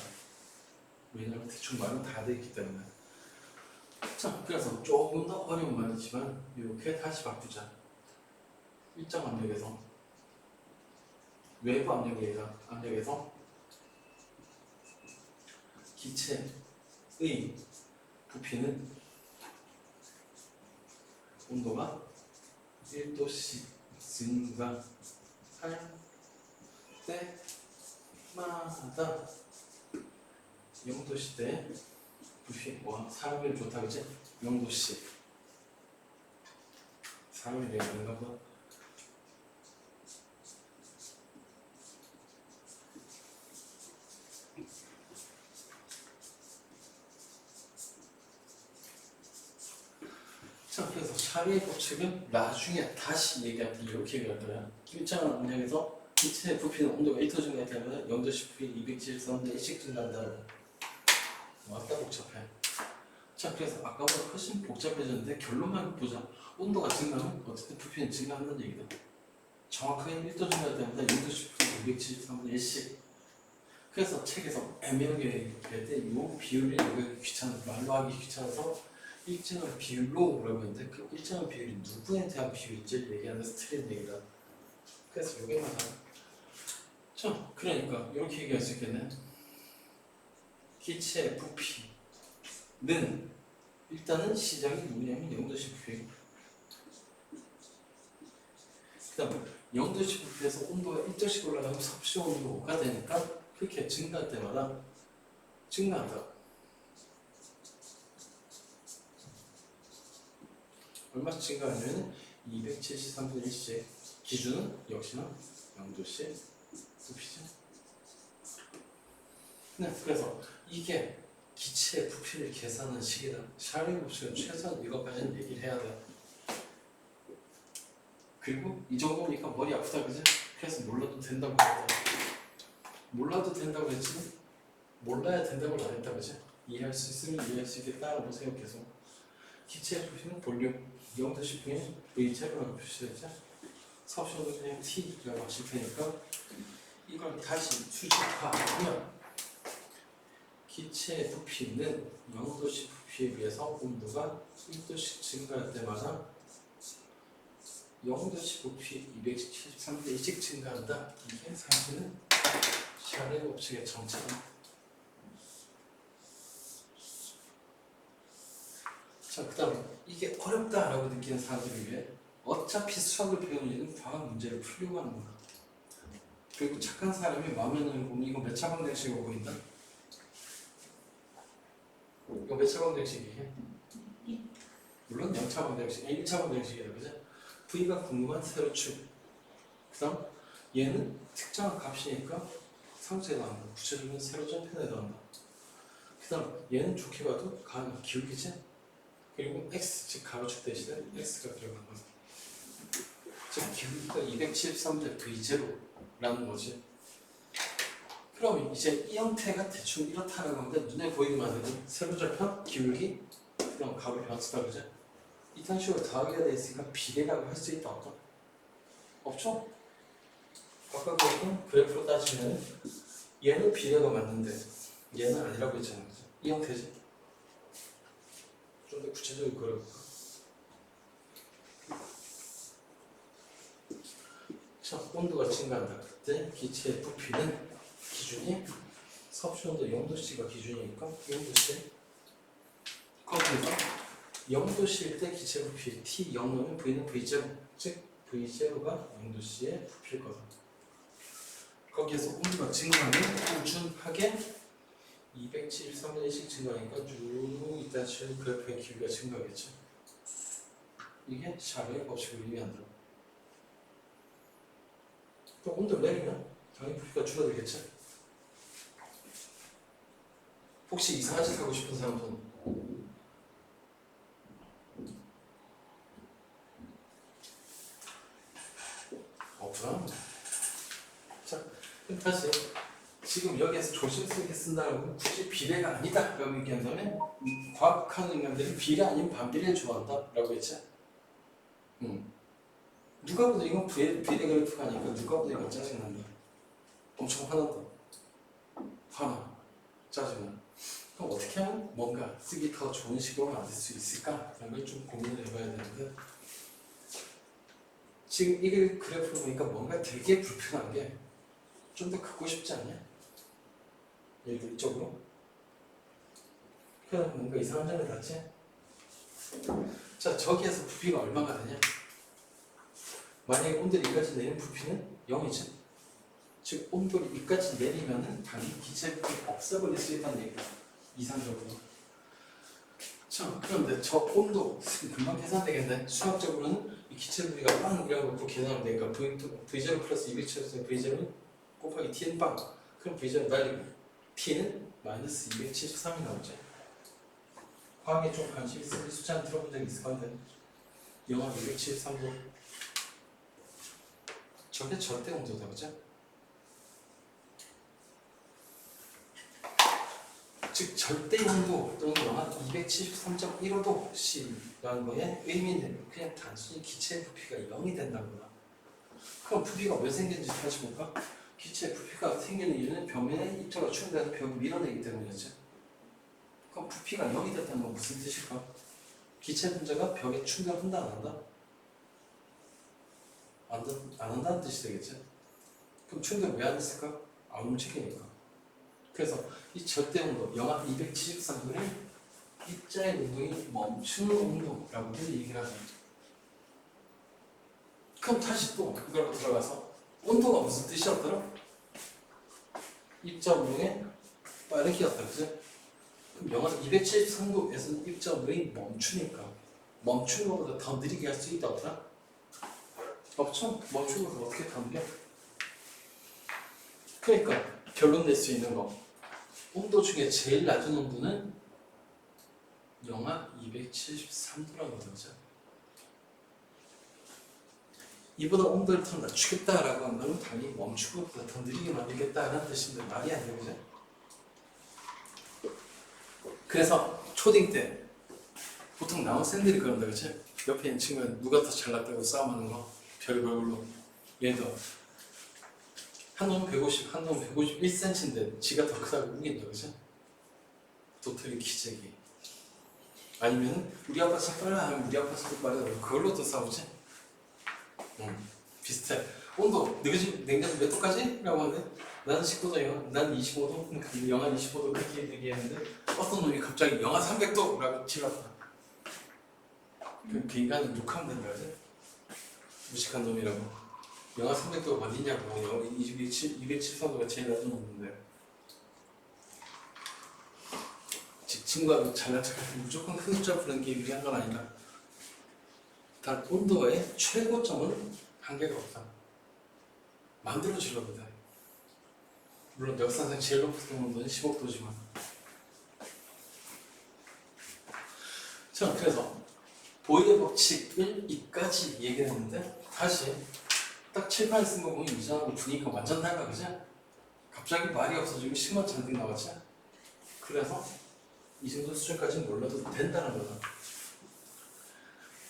왜냐면 대충 말은 다 돼 있기 때문에. 자, 그래서 조금 더 어려운 말이지만 이렇게 다시 바꾸자. 일정 압력에서 외부 압력에서 기체의 부피는 온도가 1도씩 증가할 때마다 0도씨 때 부피, 사람이 좋다 그치? 0도씨 사람이 내가 아닌가 보다. 자, 그래서 샤리의 법칙은 나중에 다시 얘기할 때 이렇게 얘기할 거야. 일정한 압력에서 기체의 부피는 온도가 1도 증가할 때마다 0도씨 부피 273대 1씩 증가한다고. 왔다 복잡해. 자, 그래서 아까보다 훨씬 복잡해졌는데 결론만 보자. 온도가 증가하면 어쨌든 부피는 증가한다는 얘기다. 정확하게 1도 증가할 때마다 0도씨 부피 273대 1씩. 그래서 책에서 애매하게 얘기할 때 이 비율이 말로 하기 귀찮아서 일정한 비율로 뭐라고 했는데 그 일정한 비율이 누구에 대한 비율인지 얘기하면서 틀린 얘기다. 그래서 이게 맞아. 자, 그러니까 이렇게 얘기할 수 있겠네. 기체의 부피는 일단은 시작이 누구냐면 0도씨 부피. 그 다음 0도씨 부피에서 온도가 1도씩 올라가면 섭씨 온도가 되니까 그렇게 증가할 때마다 증가한다. 얼마씩 증가하냐면 273분의 1씩. 기준은 역시나 0도씨 부피죠. 네, 그래서 이게 기체의 부피를 계산하는 식이다. 샤르의 법칙은 최소한 이것까지는 얘기를 해야 돼. 그리고 이 정도니까 머리 아프다 그지? 그래서 몰라도 된다고 했다. 몰라도 된다고 했지? 몰라야 된다고 안 했다 그지? 이해할 수 있으면 이해할 수 있겠다라고 생각해서 기체의 부피는 볼륨 0도씨 분의 V제로라고 표시되죠? 사업시험은 그냥 T라고 하실 테니까 이걸 다시 수식화하면 기체의 부피는 0도씨 부피에 비해서 온도가 1도씩 증가할 때마다 0도씨 부피 273대 1씩 증가한다. 이게 사실은 샤르의 법칙의 정체다. 자, 그 다음에 이게 어렵다라고 느끼는 사람들을 위해 어차피 수학을 배우는 일은 과학 문제를 풀려고 하는 거야. 그리고 착한 사람이 마음에 드는 보면 이거 몇 차 방정식으로 보인다? 이거 몇 차 방정식이에요? 물론 0차 방정식, 1차 방정식이야, 그죠? V가 궁금한 세로축. 그 다음 얘는 특정한 값이니까 상수에 나온다. 구체적인 세로점 편에 나온다. 그 다음 얘는 좋게 봐도 가는 기울기지? 그리고 x, 즉 가로축 대신에 x가 들어간 거다. 즉 기울기가 273대 v0라는 거지. 그럼 이제 이 형태가 대충 이렇다라고 하는데 눈에 보이기만 해도 세로절편, 기울기, 그럼 가로 변수다 그죠? 이딴 식으로 더하기가 돼 있으니까 비례라고 할 수 있다 없다? 없죠? 아까 보던 그래프로 따지면 얘는 비례가 맞는데 얘는 아니라고 했잖아 그죠? 이 형태지? 좀 더 구체적으로 그려볼까? 자, 온도가 증가한다. 그때 기체의 부피는 기준이 섭취온도 0도씨가 기준이니까 0도씨 거기서 0도씨일 때 기체 부피 T 0 넣으면 V는 V0 즉 V0가 0도씨의 부피일 거다. 거기에서 온도가 증가하면 꾸준하게 273일씩 증가하니까 쭉 있다 치는 그래프의 길이가 증가하겠죠. 이게 샤르의 법칙을 의미한다. 또 온도를 내리면 당연히 부피가 줄어들겠죠. 혹시 이상한 짓 하고 싶은 사람 손? 없구나. 자, 그럼 다시 지금 여기에서 조심스럽게 쓴다고 굳이 비례가 아니다 라고 얘기한다면 과학하는 인간들이 비례 아니면 반비례를 좋아한다 라고 했지. 누가 보다 이건 비례 그래프가 아니니까 누가 보다 이건 짜증난다. 엄청 화난다. 화나. 짜증나. 그럼 어떻게 하면 뭔가 쓰기 더 좋은 식으로 만들 수 있을까? 이런 걸 좀 고민을 해봐야 되는데 지금 이 그래프를 보니까 뭔가 되게 불편한 게 좀 더 긋고 싶지 않냐? 얘도 이쪽으로 그냥 뭔가 이상한 점이 났지? 자, 저기에서 부피가 얼마가 되냐? 만약에 온도를 이까지 내리면 부피는 0이지. 즉 온도를 이까지 내리면은 당연히 기체 부피가 없어버릴 수 있다는 얘기야. 이상적으로. 자, 그런데 저 온도 금방 계산되겠네. 수학적으로는 이 기체 부피가 빵이라고 놓고 계산하면 되니까 V0 플러스 270 V0는 곱하기 T는 빵. 그럼 V0는 날리고 T는 마이너스 273이 나오지. 과학에 좀 관심 있으면 숫자 들어본 적 있을 건데 영하 273도 저게 절대 온도다 그죠? 즉 절대 온도 또는 영하 273.15도씨라는 거에 의미는 그냥 단순히 기체의 부피가 0이 된다거나. 그럼 부피가 왜 생기는지 다시 볼까? 기체의 부피가 생기는 이유는 벽면에 입자가 충돌해서 벽을 밀어내기 때문이었죠. 그럼 부피가 0이 됐다는 건 무슨 뜻일까? 기체 분자가 벽에 충돌한다 안 한다? 안 한다는 뜻이 되겠죠. 그럼 충돌 왜 안 했을까? 안 움직이니까. 그래서 이 절대 온도 영하 273도를 입자의 운동이 멈추는 온도라고도 얘기를 하죠. 그럼 다시 또 그걸로 들어가서 온도가 무슨 뜻이었더라? 입자 운동의 빠르기였다, 그죠? 그럼 영하 273도에서는 입자 운동이 멈추니까 멈추는 것보다 더 느리게 할 수 있다 없더라? 없죠? 멈추는 것보다 어떻게 더 느려? 그러니까 결론 낼 수 있는 거 온도 중에 제일 낮은 온도는 영하 273도라고 그러죠. 이보다 온도를 더 낮추겠다라고 한다면 당연히 멈추고 더 느리게 만들겠다는 뜻인데 말이 안 되죠. 그래서 초딩 때 보통 남학생들이 그런다 그치? 옆에 있는 친구는 누가 더 잘났다고 싸움하는 거 별걸로. 예를 들어 한 놈은 150, 한 놈은 151cm인데 지가 더 크다고 우긴다 그치? 도토리 기재기. 아니면 우리 아빠 참 빨라 하면 우리 아빠 참 빨라 그걸로도 싸우지? 비슷해. 온도 너희 집 냉장고 몇 도까지? 라고 하는데 나는 19도예요. 난 25도. 영하 25도 그렇게 얘기했는데 어떤 놈이 갑자기 영하 300도! 라고 질렀다. 그 인간은 욕하면 된다 그지? 무식한 놈이라고. 영하 300도가 어디냐고. 영하 273도가 제일 낮은 온도인데 친구하고 잘난 척할 때 무조건 큰 숫자 푸는 게 유리한 건 아니다. 단 온도의 최고점은 한계가 없다. 만들어지거든. 물론 역사상 제일 높은 온도는 15도지만. 자, 그래서 보일의 법칙을 이까지 얘기했는데 다시 딱 칠판에 쓴 거 보면 이전하고 분위기가 완전 달라, 그지? 갑자기 말이 없어지고 심한 잔뜩 나왔지? 그래서 이 정도 수준까지는 몰라도 된다는 거다.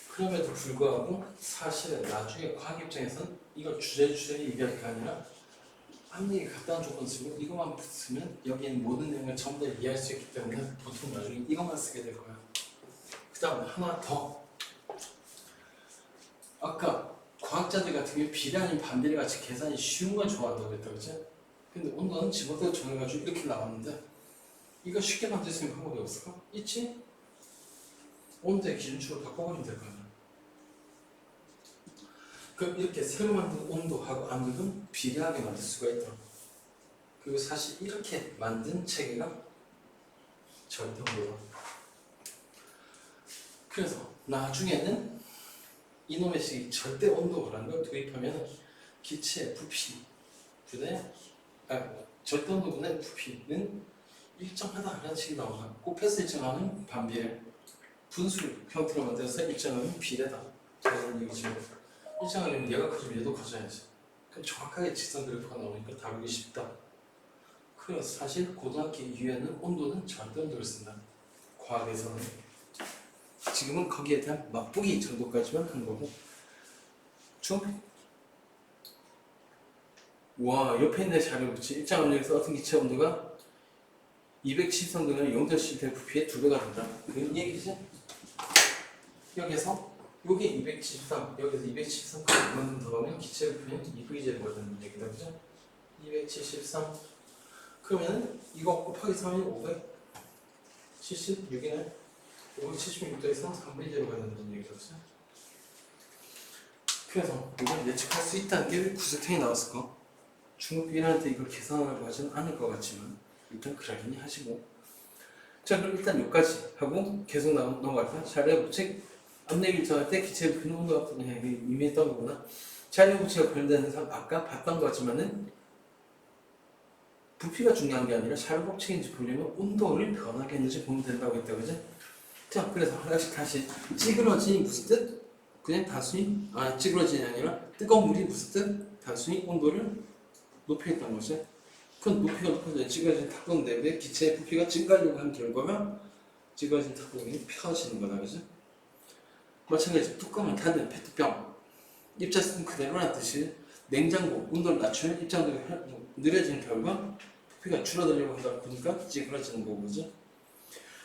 그럼에도 불구하고 사실은 나중에 과학 입장에서는 이걸 주제주제 얘기할 게 아니라 앞얘기 갖다 조건 쓰고 이것만 쓰면 여기 있는 모든 내용을 전부 다 이해할 수 있기 때문에 보통 나중에 이것만 쓰게 될 거야. 그 다음 하나 더. 아까 과학자들 같은 경우 비례 아닌 반비례 같이 계산이 쉬운 걸 좋아한다고 했다, 그치? 근데 온도는 지금부터 정해가지고 이렇게 나왔는데 이거 쉽게 만들 수 있는 방법이 없을까? 있지? 온도의 기준축을 바꿔버리면 될 거 아니야. 그럼 이렇게 새로 만든 온도하고 압력은 비례하게 만들 수가 있다. 그리고 사실 이렇게 만든 체계가 절대온도다. 그래서 나중에는 이놈의 식이 절대온도라는 걸 도입하면 기체의 부피 분의 절대온도분의 부피는 일정하다라는 식이 나오나 곱해서 일정하는 반비례 분수 형태로 만들어서 일정하는 비례다 그런 얘기죠. 일정하려면 얘가 커지면 얘도 커져야지. 그럼 정확하게 직선 그래프가 나오니까 다루기 쉽다. 그래서 사실 고등학교 이후에는 온도는 절대온도를 쓴다. 과학에서는 지금은 거기에 대한 맛보기 정도까지만 한 거고. 와, 옆에 있는 자료 붙이 일정 압력에서 어떤 기체 온도가 273도면 0.7대 부피의 2배가 된다. 그런 얘기지? 여기서 요게 273, 여기서 273 그만큼 더 가면 기체 부피는 2V제곱가 되는 얘기다, 그죠? 273 그러면 이거 곱하기 3이면 576이네. 576도에서 3V제곱가 된다는 얘기죠, 그죠? 그래서 이걸 예측할 수 있다는 게 구슬탱이 나왔을까? 중급 비례한테 이걸 계산하려고 하지는 않을 것 같지만 일단 그러려니 하시고. 자, 그럼 일단 여기까지 하고 계속 넘어갈까? 자료 법칙 압력 일정할 때 기체 부피는 온도가 이미 했던 거구나. 자료 법칙과 관련된 사람 아까 봤던 거지만은 부피가 중요한 게 아니라 자료 법칙인지 보려면 온도를 변하게 했는지 보면 된다고 했다, 그지? 자, 그래서 하나씩 다시 찌그러짐이 무슨 뜻? 그냥 단순히 찌그러짐이 아니라 뜨거운 물이 무슨 뜻? 단순히 온도를 높이겠다는 거지. 그럼 높이가 높아져야 찌그러진 탁동 내부에 기체의 부피가 증가하려고 한 결과가 찌그러진 탁동이 펴지는 거다, 그지? 마찬가지로 뚜껑을 닫는 페트병 입자성 그대로라는 뜻이 냉장고 온도를 낮추면 입자온도가 느려지는 결과 부피가 줄어들려고 한다 보니까 찌그러지는 거고, 그지?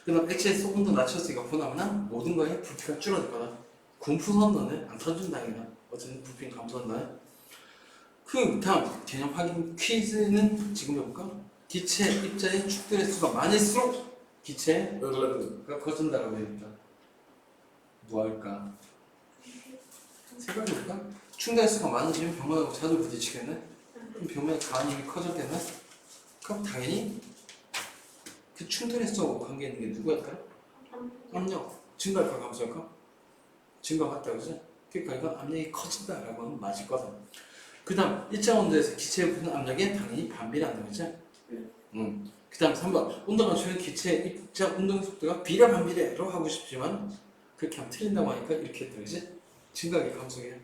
그 다음 액체에서 온도 낮췄으니까 보나마나 모든 거에 부피가 줄어들 거다. 군푸선도는 안 터진다니까. 어쨌든 부피는 감소한다. 그 다음 개념 확인 퀴즈는 지금 해볼까? 기체 입자의 축들의 수가 많을수록 기체가 커진다라고 됩니다. 뭐 할까? 생각해볼까? 충돌의 수가 많아지면 벽면하고 자주 부딪히겠네? 그럼 벽면의 가안이 커졌겠네? 그럼 당연히 그 충돌의 수하고 관계 있는 게 누구일까요? 압력. 증가할까 감소할까? 증가가 같다, 그지? 그러니까 이건 압력이 커진다라고 하면 맞을 거다. 그 다음 일정 온도에서 기체의 부피는 압력에 당연히 반비례한다, 그지? 그 다음 3번 온도가 낮추면 기체의 입자 운동 속도가 비례 반비례로 하고 싶지만 그렇게 하면 틀린다고 하니까 이렇게 했다, 그지? 증가하게 감소해.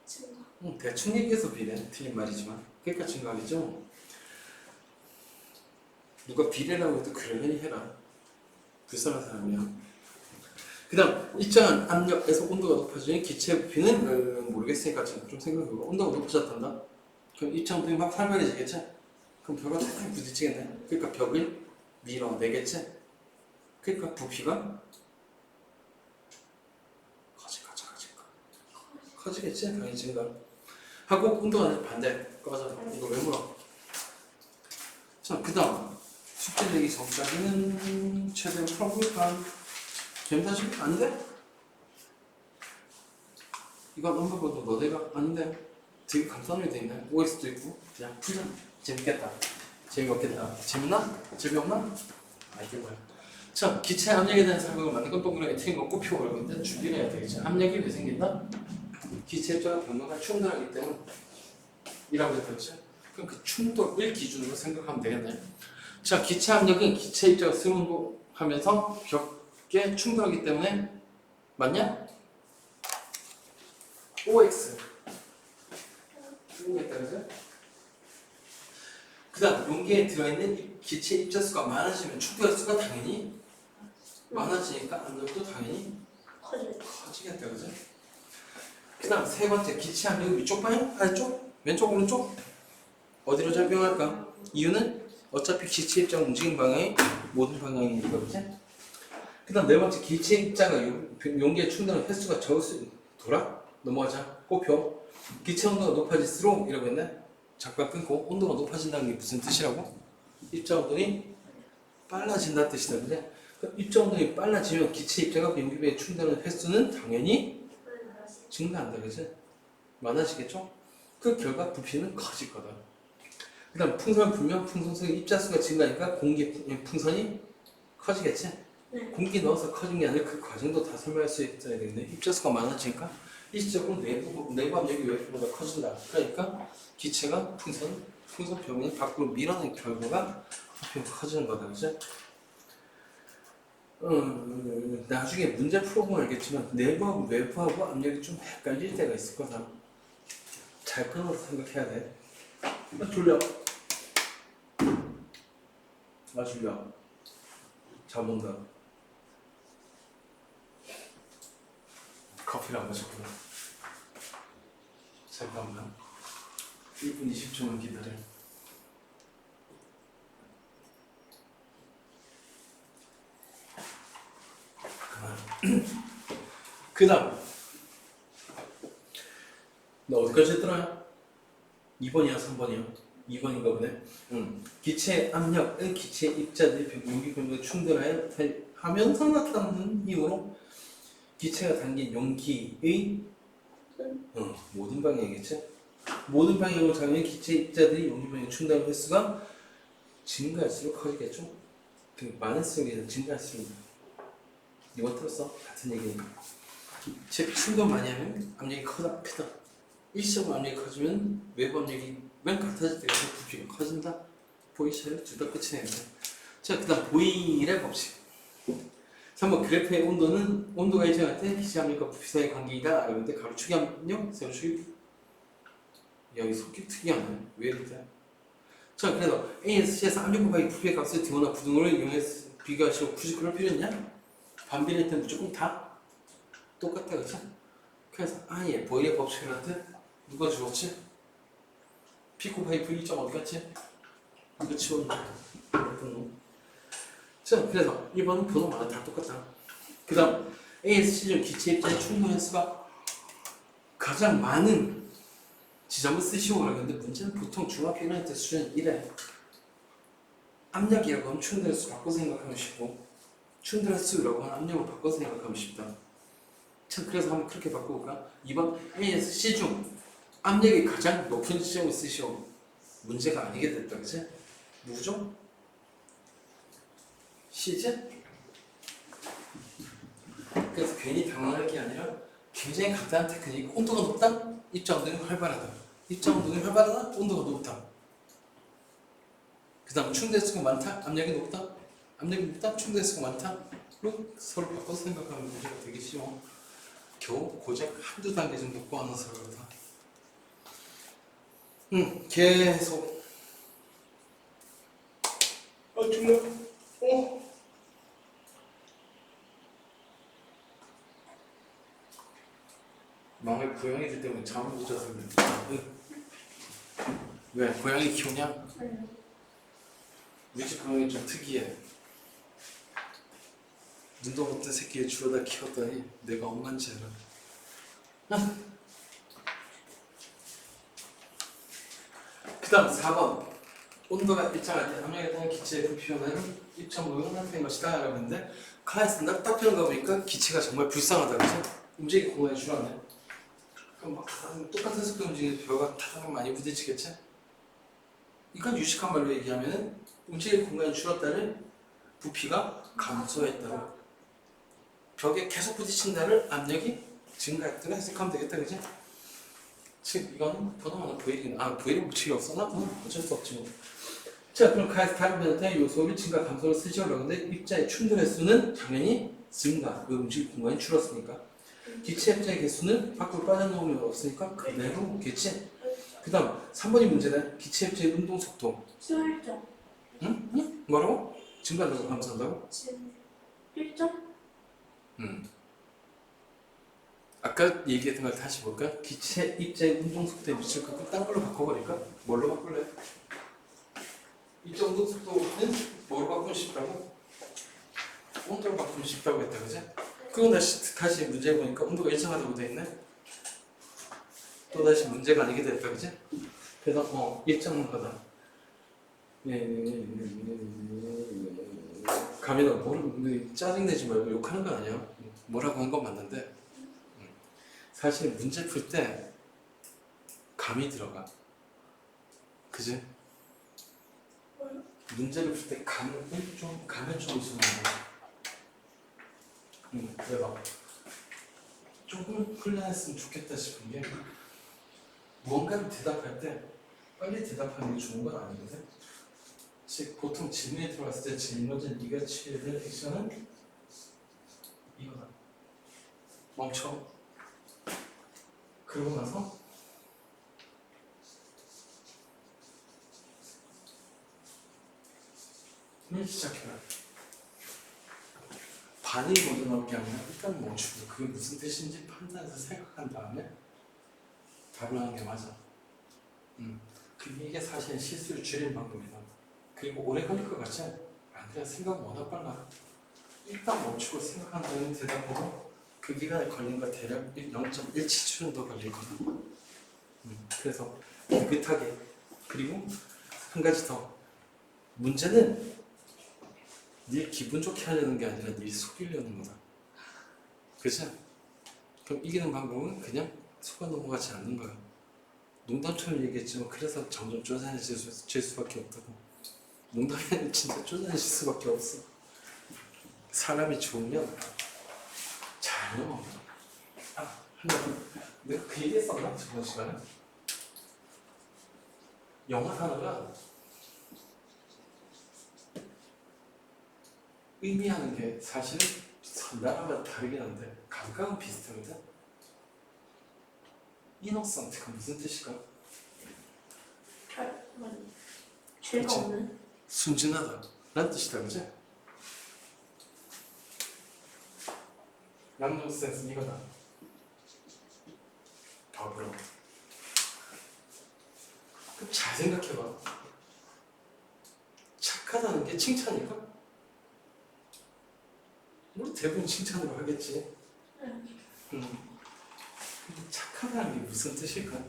증가. 대충 얘기해서 비례 틀린 말이지만 그러니까 증가하겠죠. 누가 비례라고 해도 그러려니 해라. 불쌍한 사람이야. 그 다음 일정한 압력에서 온도가 높아지면 기체 부피는 모르겠으니까 좀 생각해보고 온도가 높아졌단다. 그럼 입자 운동이 막 활발해지겠지? 그럼 벽과 탁탁 부딪히겠네. 그러니까 벽을 밀어내겠지? 그러니까 부피가 커지겠지? 당연히 증가. 하고 온도가 반대 꺼져. 이거 왜 물어? 자, 그 다음 숙제 내기 전까지는 최대한 풀어볼까? 괜찮지? 아닌데? 이건 엄마 봐도 너네가 아닌데? 되게 간단하게 돼 있네. OS도 있고 그냥 풀자. 재밌겠다. 재미없겠다. 재밌나? 재미없나? 이게 뭐야? 자, 기체 압력에 대한 설명을 만든 건 동그랗게 트인 거 꼽히고 그러는데 준비를 해야 되겠지. 압력이 왜 생긴다? 기체 입자가 변화가 충돌하기 때문에 이라고 했죠. 그럼 그 충돌을 기준으로 생각하면 되겠네. 자, 기체 압력은 기체 입자가 승운하면서 벽에 충돌하기 때문에 맞냐? OX. 모르겠다, 그죠? 그 다음, 용기에 들어있는 기체 입자수가 많아지면 충돌 수가 당연히 많아지니까 압력도 당연히 커지겠다, 그죠? 그 다음, 세 번째, 기체 압력은 위쪽 방향? 아래쪽? 왼쪽, 오른쪽? 어디로 작용할까? 이유는 어차피 기체 입자가 움직이는 방향이 모든 방향이니까, 그지? 그 다음, 네 번째, 기체 입자가 용기에 충돌하는 횟수가 적을수록 넘어가자. 꽃표. 기체 온도가 높아질수록 이라고 했네. 잠깐 끊고 온도가 높아진다는 게 무슨 뜻이라고? 입자 온도이 빨라진다는 뜻이다. 그래? 그럼 입자 온도이 빨라지면 기체 입자가 용기배에 충돌하는 횟수는 당연히 증가한다. 그지? 많아지겠죠? 그 결과 부피는 커질 거다. 그 다음 풍선을 불면 풍선 속에 입자수가 증가하니까 공기 풍선이 커지겠지? 네. 공기 넣어서 커진 게 아니라 그 과정도 다 설명할 수 있어야 되겠네. 입자수가 많아지니까 일시적으로 내부 압력이 외부보다 커진다. 그러니까 기체가 풍선 표면을 밖으로 밀어낸 결과가 부피가 커지는 거다. 그죠? 나중에 문제 풀어보면 알겠지만 내부하고 외부하고 압력이 좀 헷갈릴 때가 있을 거다. 잘 끊어서 생각해야 돼. 졸려. 졸려. 잠 온다. 커피를 안 마셨구나. 잠깐만. 1분 20초만 기다려. 그 다음. 너 어디까지 했더라? 2번이야, 3번이야? 2번인가 보네. 기체 압력은 기체 입자들이 용기 변동에 충돌하면서 나타나는 이유로 기체가 담긴 용기의 모든 방향이겠지? 모든 방향으로 작용해 기체 입자들이 용기 변동에 충돌하는 횟수가 증가할수록 커지겠죠? 그 많을수록 증가할수록 이거 들었어? 같은 얘기니까. 즉 충돌 많이 하면 압력이 크다. 일시적으로 압력이 커지면 외부 압력이 같아질 때 부피가 커진다. 보이시나요? 둘 다 끝이네요. 자, 그 다음 보일의 법칙. 3번 그래프의 온도가 일정할 때 기체 압력과 부피 사이의 관계이다. 그런데 가로축이 압력, 세로축이 여기 속기 특이하네. 왜 이렇게? 자, 그래서 A에서 C에서 압력 곱하기 부피의 값을 등호나 부등호를 이용해서 비교하시고 굳이 그럴 필요 있냐? 반비례 때는 무조건 다 똑같다, 그치? 그래서 아예 보일의 법칙을 할 때 누가 주었지? P 곱하기 V 1점 어디 갔지? 이거 치웠네. 자, 그래서 1번은 번호마다 다 똑같다. 그 다음 A에서 C 중 기체 입자의 충돌 횟수가 가장 많은 지점을 쓰시오. 그러는데 문제는 보통 중학교 1학년 때 수준은 이래. 압력이라고 하면 충돌 횟수 바꿔서 생각하면 쉽고 충돌 횟수라고 하면 압력을 바꿔서 생각하면 쉽다. 자, 그래서 한번 그렇게 바꿔볼까? 2번 A에서 C 중 압력이 가장 높은 지점을 쓰시오. 문제가 아니게 됐다, 그치? 누구죠? C지? 그래서 괜히 당황할 게 아니라 굉장히 간단한 테크닉. 온도가 높다? 입자 운동이 활발하다. 입자 운동이 활발하다? 온도가 높다. 그 다음 충돌수가 많다? 압력이 높다? 압력이 높다? 충돌수가 많다? 그리고 서로 바꿔서 생각하면 문제가 되게 쉬워. 겨우 고작 한두 단계 정도 꼬아넣어서 그렇다. 계속. 졸려. 망할 고양이들 때문에 잠을 못 자서 그래. 왜? 고양이 키우냐? 우리 집 고양이 좀 특이해. 눈도 못 뜬 새끼를 주워다 키웠더니 내가 엄만지 알아. 그 다음 4번 온도가 일정할 때 압력에 따른 기체의 부피변화는 입자 모형을 나타낸 것이다 라고 했는데 카에서 딱 표현가 보니까 기체가 정말 불쌍하다. 그래서 움직이는 공간이 줄었네. 그럼 막 똑같은 속도 움직이는 벽과 타당 많이 부딪히겠지? 이건 유식한 말로 얘기하면 움직이는 공간이 줄었다는 부피가 감소했다고. 벽에 계속 부딪힌다를 압력이 증가했다고 해석하면 되겠다, 그지? 지금 이건 번호는 V는 V를 붙이기 없었나? 어쩔 수 없지 뭐. 자, 그럼 다른 요소 일침과 감소를 수식하려고 하는데 입자의 충돌 횟수는 당연히 증가. 그 움직임 공간이 줄었으니까. 기체 입자의 개수는 밖으로 빠져나오는 게 없으니까 그대로 오겠지. 그 다음 3번이 문제는 기체 입자의 운동 속도. 수일점. 응? 응? 뭐라고? 증가한다고 감소한다고? 1점? 아까 얘기했던 걸 다시 볼까? 기체 입자의 운동 속도에 미칠 거고 딴 걸로 바꿔버릴까? 뭘로 바꿀래? 입자 운동 속도는 뭐로 바꾸면 쉽다고? 온도로 바꾸면 쉽다고 했다 그지? 그건 다시 문제 보니까 온도가 일정하다고 돼 있네? 또 다시 문제가 아니게 됐다 그지? 그래서 일정한 거다. 가면은 뭐를 짜증내지 말고 욕하는 건 아니야. 뭐라고 한 건 맞는데 사실 문제 풀 때 감이 들어가. 그지? 문제를 풀 때 감은 좀 있으면 그래서 조금 훈련했으면 좋겠다 싶은 게 무언가를 대답할 때 빨리 대답하는 게 좋은 건 아니거든. 즉 보통 질문에 들어갔을 때 제일 먼저 네가 취해야 될 액션은 이거다. 멈춰. 그러고 나서 시작해라. 반응이 먼저 나올 게 아니라 일단 멈추고 그게 무슨 뜻인지 판단해서 생각한 다음에 답을 하는 게 맞아. 이게 사실 실수를 줄이는 방법이다. 그리고 오래 걸릴 것 같지? 그냥 생각 워낙 빨라. 일단 멈추고 생각한 다음에 대답하고 그 기간에 걸린 거 대략 0.17초는 더 걸릴 거다. 그래서 느긋하게. 그리고 한 가지 더. 문제는 네 기분 좋게 하려는 게 아니라 네 속이려는 거다. 그치? 그럼 이기는 방법은 그냥 속아 넘어가지 않는 거야. 농담처럼 얘기했지만 그래서 점점 쪼잔해질 수밖에 없다고. 농담이 아니라 진짜 쪼잔해질 수밖에 없어. 사람이 좋으면 잘 넘어가. 내가 그 얘기 했었나? 저번 시간에? 영어 단어가 의미하는 게 사실은 나라마다 다르긴 한데 감각은 비슷하거든. 이노선트가 무슨 뜻일까? 죄가 없는? 순진하다 라는 뜻이다 그지? 남녀 센스는 이거다. 더불어. 그럼 잘 생각해봐. 착하다는 게 칭찬일까? 우리 대부분 칭찬으로 하겠지. 근데 착하다는 게 무슨 뜻일까?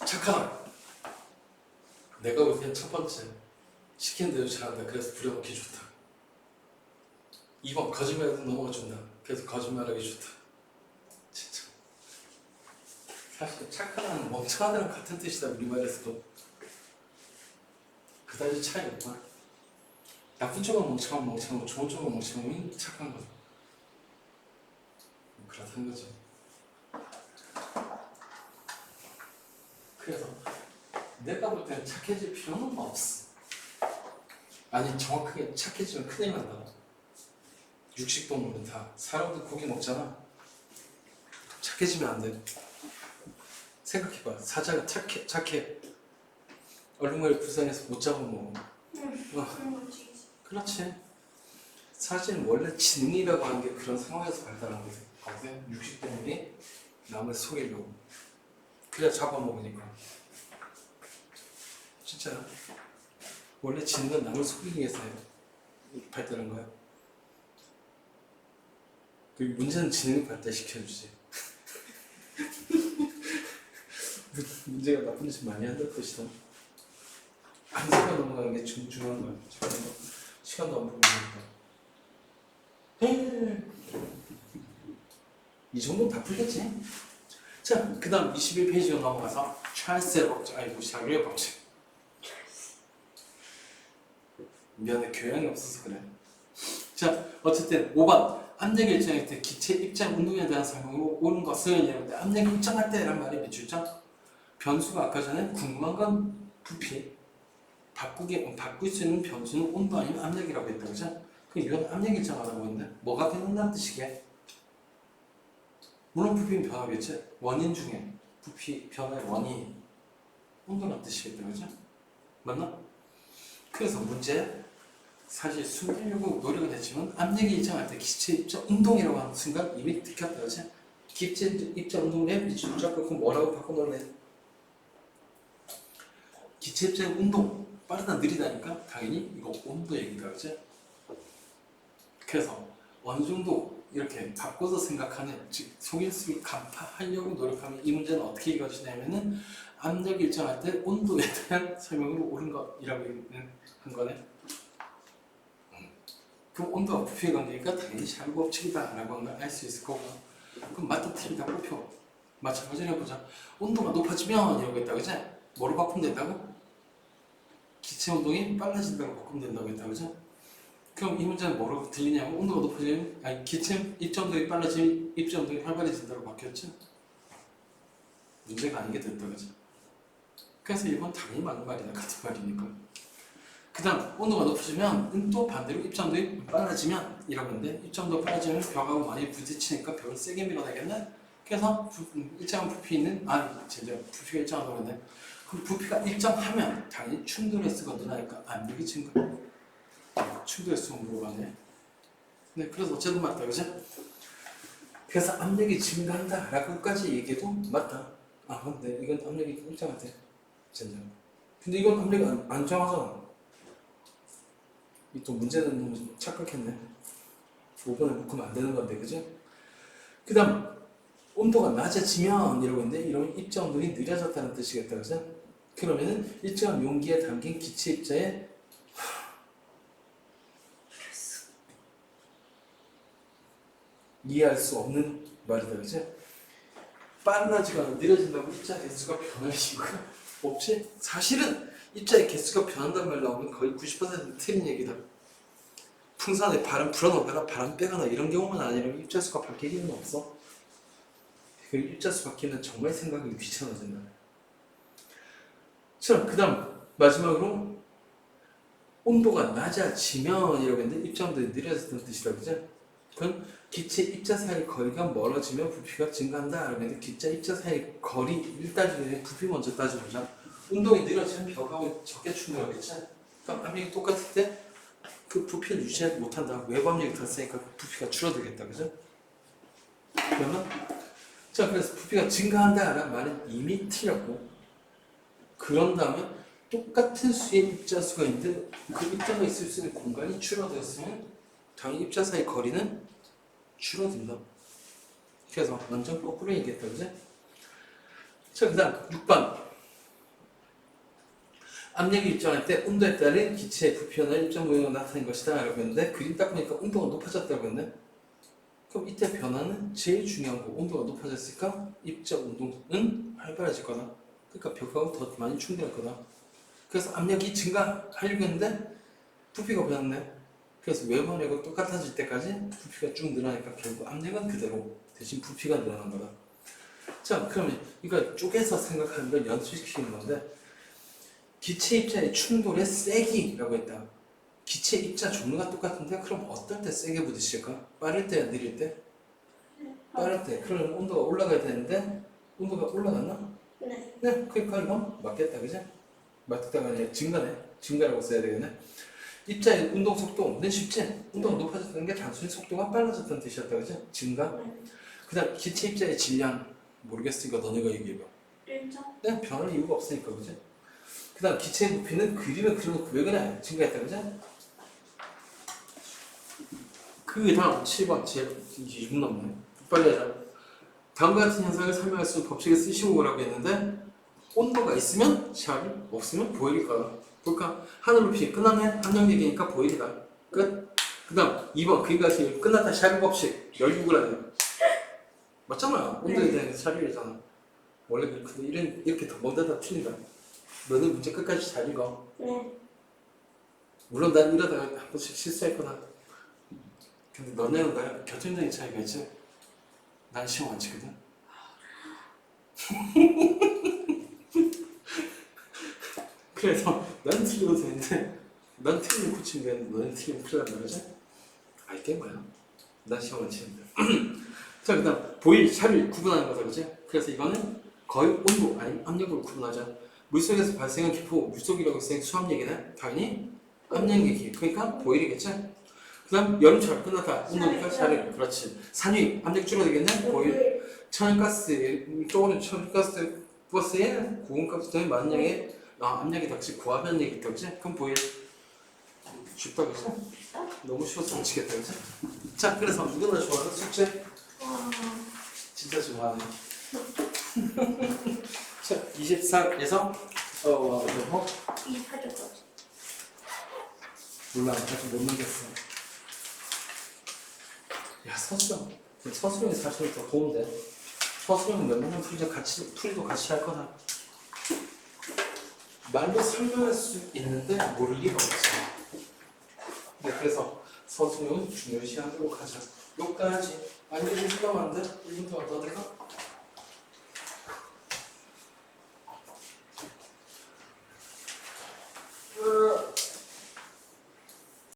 착하다. 내가 볼 땐 첫 번째 시키는 대로 잘한다. 그래서 부려먹기 좋다. 2번 거짓말해도 넘어가준다. 그래서 거짓말하기 좋다. 진짜. 사실 착하다는 멍청하다랑 같은 뜻이다. 우리말에서도. 그다지 차이 없다. 나쁜 쪽은 멍청하고 좋은 쪽은 멍청하면 착한 거다. 그렇다는 거죠. 그래서 내가 볼 때는 착해질 필요는 없어. 아니 정확하게 착해지면 큰일 난다. 육식동물은 다 사람들 고기 먹잖아. 착해지면 안 돼. 생각해봐. 사자가 착해. 얼룩말이 불쌍해서 못 잡아먹어. 그렇지. 사실 원래 지능이라고 하는 게 그런 상황에서 발달한 거거든. 육식동물이 남을 속이려고. 그래야 잡아먹으니까. 진짜야. 원래 지능은 남을 속이기 위해서 발달한 거야. 그 문제는 지능을 발달시켜주지. 문제가 나쁜 짓 많이 한다는 뜻이다. 안 생각 넘어가는 게 중요한 거야. 시간도 안 보고 있으니까. 이 정도는 다 풀겠지? 자, 그 다음 21페이지로 넘어가서 찰스의 법칙, 샤르의 법칙. 미안해, 교양이 없어서 그래. 자, 어쨌든 5번 압력 일정할 때 기체 입장 운동에 대한 설명으로 오는 것은 여러분들 압력 일정할 때란 말이 몇 줄죠? 변수가 아까 전에 궁금한 건 부피, 바꿀 수 있는 변수는 온도 아니면 압력이라고 했다, 그죠? 그럼 이건 압력 일정하다고 했는데 뭐가 변한다는 뜻이게? 물론 부피는 변하겠지. 원인 중에 부피 변화의 원인이 온도란 뜻이겠다, 그죠? 맞나? 그래서 문제 사실 숨기려고 노력은 했지만 압력이 일정할 때 기체 입자 운동이라고 하는 순간 이미 들켰다, 그치? 기체 입자 운동에 미치자 그럼 뭐라고 바꿔놓을래? 기체 입자 운동 빠르다 느리다니까 당연히 이거 온도 얘기다, 그치? 그래서 어느 정도 이렇게 바꿔서 생각하는 즉 속일수를 간파하려고 노력하면 이 문제는 어떻게 이루어지냐면은 압력 일정할 때 온도에 대한 설명으로 옳은 것이라고 한 거네. 그럼 온도와 부피의 관계니까 당연히 샤르 법칙이다 라고 하는 걸 알 수 있을 거고, 그럼 맞다 틀리다 뽑혀. 마찬가지로 해보자. 온도가 높아지면 이러고 있다, 그치? 뭐로 바꾸면 된다고? 기체 운동이 빨라진다고 바꾸면 된다고 했다, 그치? 그럼 이 문제는 뭐로 들리냐면 온도가 높아지면 아니 기체 입자 운동이 빨라지면 입자 운동이 활발해진다고 바뀌었죠? 문제가 아닌 게 됐다, 그치? 그래서 이건 당연히 맞는 말이다, 같은 말이니까. 그 다음 온도가 높아지면 또 반대로 입자운동이 빨라지면 이러는데 입자운동이 빨라지면 벽하고 많이 부딪히니까 벽을 세게 밀어내겠네. 그래서 일정한 부피 있는 부피가 일정하다고 했는데 그럼 부피가 일정하면 당연히 충돌 횟수가 늘어나니까 압력이 증가. 충돌 횟수가 물어가네. 네, 그래서 어쨌든 맞다, 그죠? 그래서 압력이 증가한다라고까지 얘기해도 맞다. 아 근데 이건 압력이 일정하대. 젠장. 근데 이건 압력이 안 정하잖아. 이 또 문제는 너무 착각했네. 5번에 묶으면 안 되는 건데, 그죠? 그 다음, 온도가 낮아지면 이러고 있는데, 이러면 입자 운동이 느려졌다는 뜻이겠다, 그죠? 그러면은 일정한 용기에 담긴 기체 입자에 이해할 수 없는 말이다, 그죠? 빨라지거나 느려진다고 입자 개수가 변할 이유가 없지? 사실은 입자의 개수가 변한다는 말 나오면 거의 90% 틀린 얘기다. 풍선에 바람 불어넣거나 바람 빼거나 이런 경우만 아니라면 입자수가 바뀔 이유는 없어. 그 입자수 바뀌면 정말 생각이 귀찮아진다. 자, 그 다음 마지막으로 온도가 낮아지면 이라고 했는데 입자운동이 느려졌다는 뜻이다, 그죠? 그건 기체 입자 사이 거리가 멀어지면 부피가 증가한다. 그러면 기체 입자 사이 거리 일단 부피 먼저 따져보자. 운동이 느려지면 벽하고 적게 충돌하겠지. 그럼 압력이 똑같을 때 그 부피를 유지 못한다. 외부 압력이 더 세니까 부피가 줄어들겠다, 그죠? 그러면 자, 그래서 부피가 증가한다라는 말은 이미 틀렸고, 그런 다음에 똑같은 수의 입자수가 있는데 그 입자가 있을 수 있는 공간이 줄어들었으면 당연히 입자 사이 거리는 줄어든다. 그래서 완전 거꾸로 얘기했다, 그지? 자, 그 다음 6번. 압력이 일정할 때 온도에 따른 기체의 부피 변화는 일정 모양으로 나타낸 것이다 라고 했는데 그림 딱 보니까 온도가 높아졌다고 했네. 그럼 이때 변화는 제일 중요한 거, 온도가 높아졌으니까 입자 운동은 활발해질 거다. 그러니까 벽하고 더 많이 충돌할 거다. 그래서 압력이 증가하려고 했는데 부피가 변했네. 그래서 외부 압력과 똑같아질 때까지 부피가 쭉 늘어나니까 결국 압력은 그대로 대신 부피가 늘어난 거다. 자, 그러면 이거 쪼개서 생각하는 걸 연습시키는 건데 기체 입자의 충돌의 세기라고 했다. 기체 입자 종류가 똑같은데 그럼 어떨 때 세게 부딪힐까? 빠를 때야 느릴 때? 빠를 때. 그럼 온도가 올라가야 되는데 온도가 올라갔나? 네. 네, 그러니까 이건 맞겠다, 그지? 맞다가 아니라 증가네. 증가라고 써야 되겠네. 입자의 운동 속도는 쉽지? 운동가 높아졌다는 게 단순히 속도가 빨라졌다는 뜻이었다, 그지? 증가? 그 다음 기체 입자의 질량 모르겠으니까 너네가 얘기해봐. 일정? 네, 변할 이유가 없으니까, 그지? 그 다음 기체의 부피는 그림을 그려놓고 왜 그래? 증가했다, 그지? 그 다음 7번 제일 2분 넘네. 빨리 하자. 다음과 같은 현상을 설명할 수 있는 법칙을 쓰시고 오라고 했는데 온도가 있으면 샤를 없으면 보일일 거다. 볼까? 하늘 높이 끝났네. 함량 얘기니까 보일이다. 끝. 그 다음 2번 그림과 같은 끝났다. 샤를 법칙 열육을 맞잖아. 온도에 대한 샤를이잖아. 원래 그런데 이렇게 더 먼데다 틀린다. 너는 문제 끝까지 잘 읽어. 네. 물론 난 이러다가 한 번씩 실수할 거다. 근데 너네는 나랑 결정적인 차이가 있지? 난 시험 안 치거든? 그래서 난 틀려도 되는데 난 틀리면 고치면 되는데 너는 틀리면 큰일 난다 그러지? 알게 뭐야? 난 시험 안 치는데 자 그 다음 보일, 샤를 구분하는 거다 그러지? 그래서 이거는 거의 온도 아니면 압력으로 구분하자. 물속에서 발생한 기포, 물속이라고 했으니 수압 얘기는 당연히 압력 얘기. 그러니까 보일이겠지? 그 다음 여름철 끝났다. 온도니까 샤를. 그렇지. 산위, 압력 줄어들겠네? 보일. 천연가스, 쪼그는 천연가스 버스에 고온가스 때문에 많은 양의 압력이 닥치 고압연 얘기 닥치? 그럼 보일. 쉽다 그치? 너무 쉬워서 못 치겠다 그치? 자 그래서 누구나 좋아하는 숙제? 진짜 좋아하네. 자 24에서 이거 28초까지. 몰라 아직 못 넘겼어. 야 서수령이 사실 더 도움돼. 서수령은 웬만한 풀이도 같이 할 거다. 말로 설명할 수 있는데 모를 리가 없지. 네, 그래서 서술형은 중요시하도록 하자. 여기까지. 아니 1분 더 안 돼? 1분 동안 더 될까?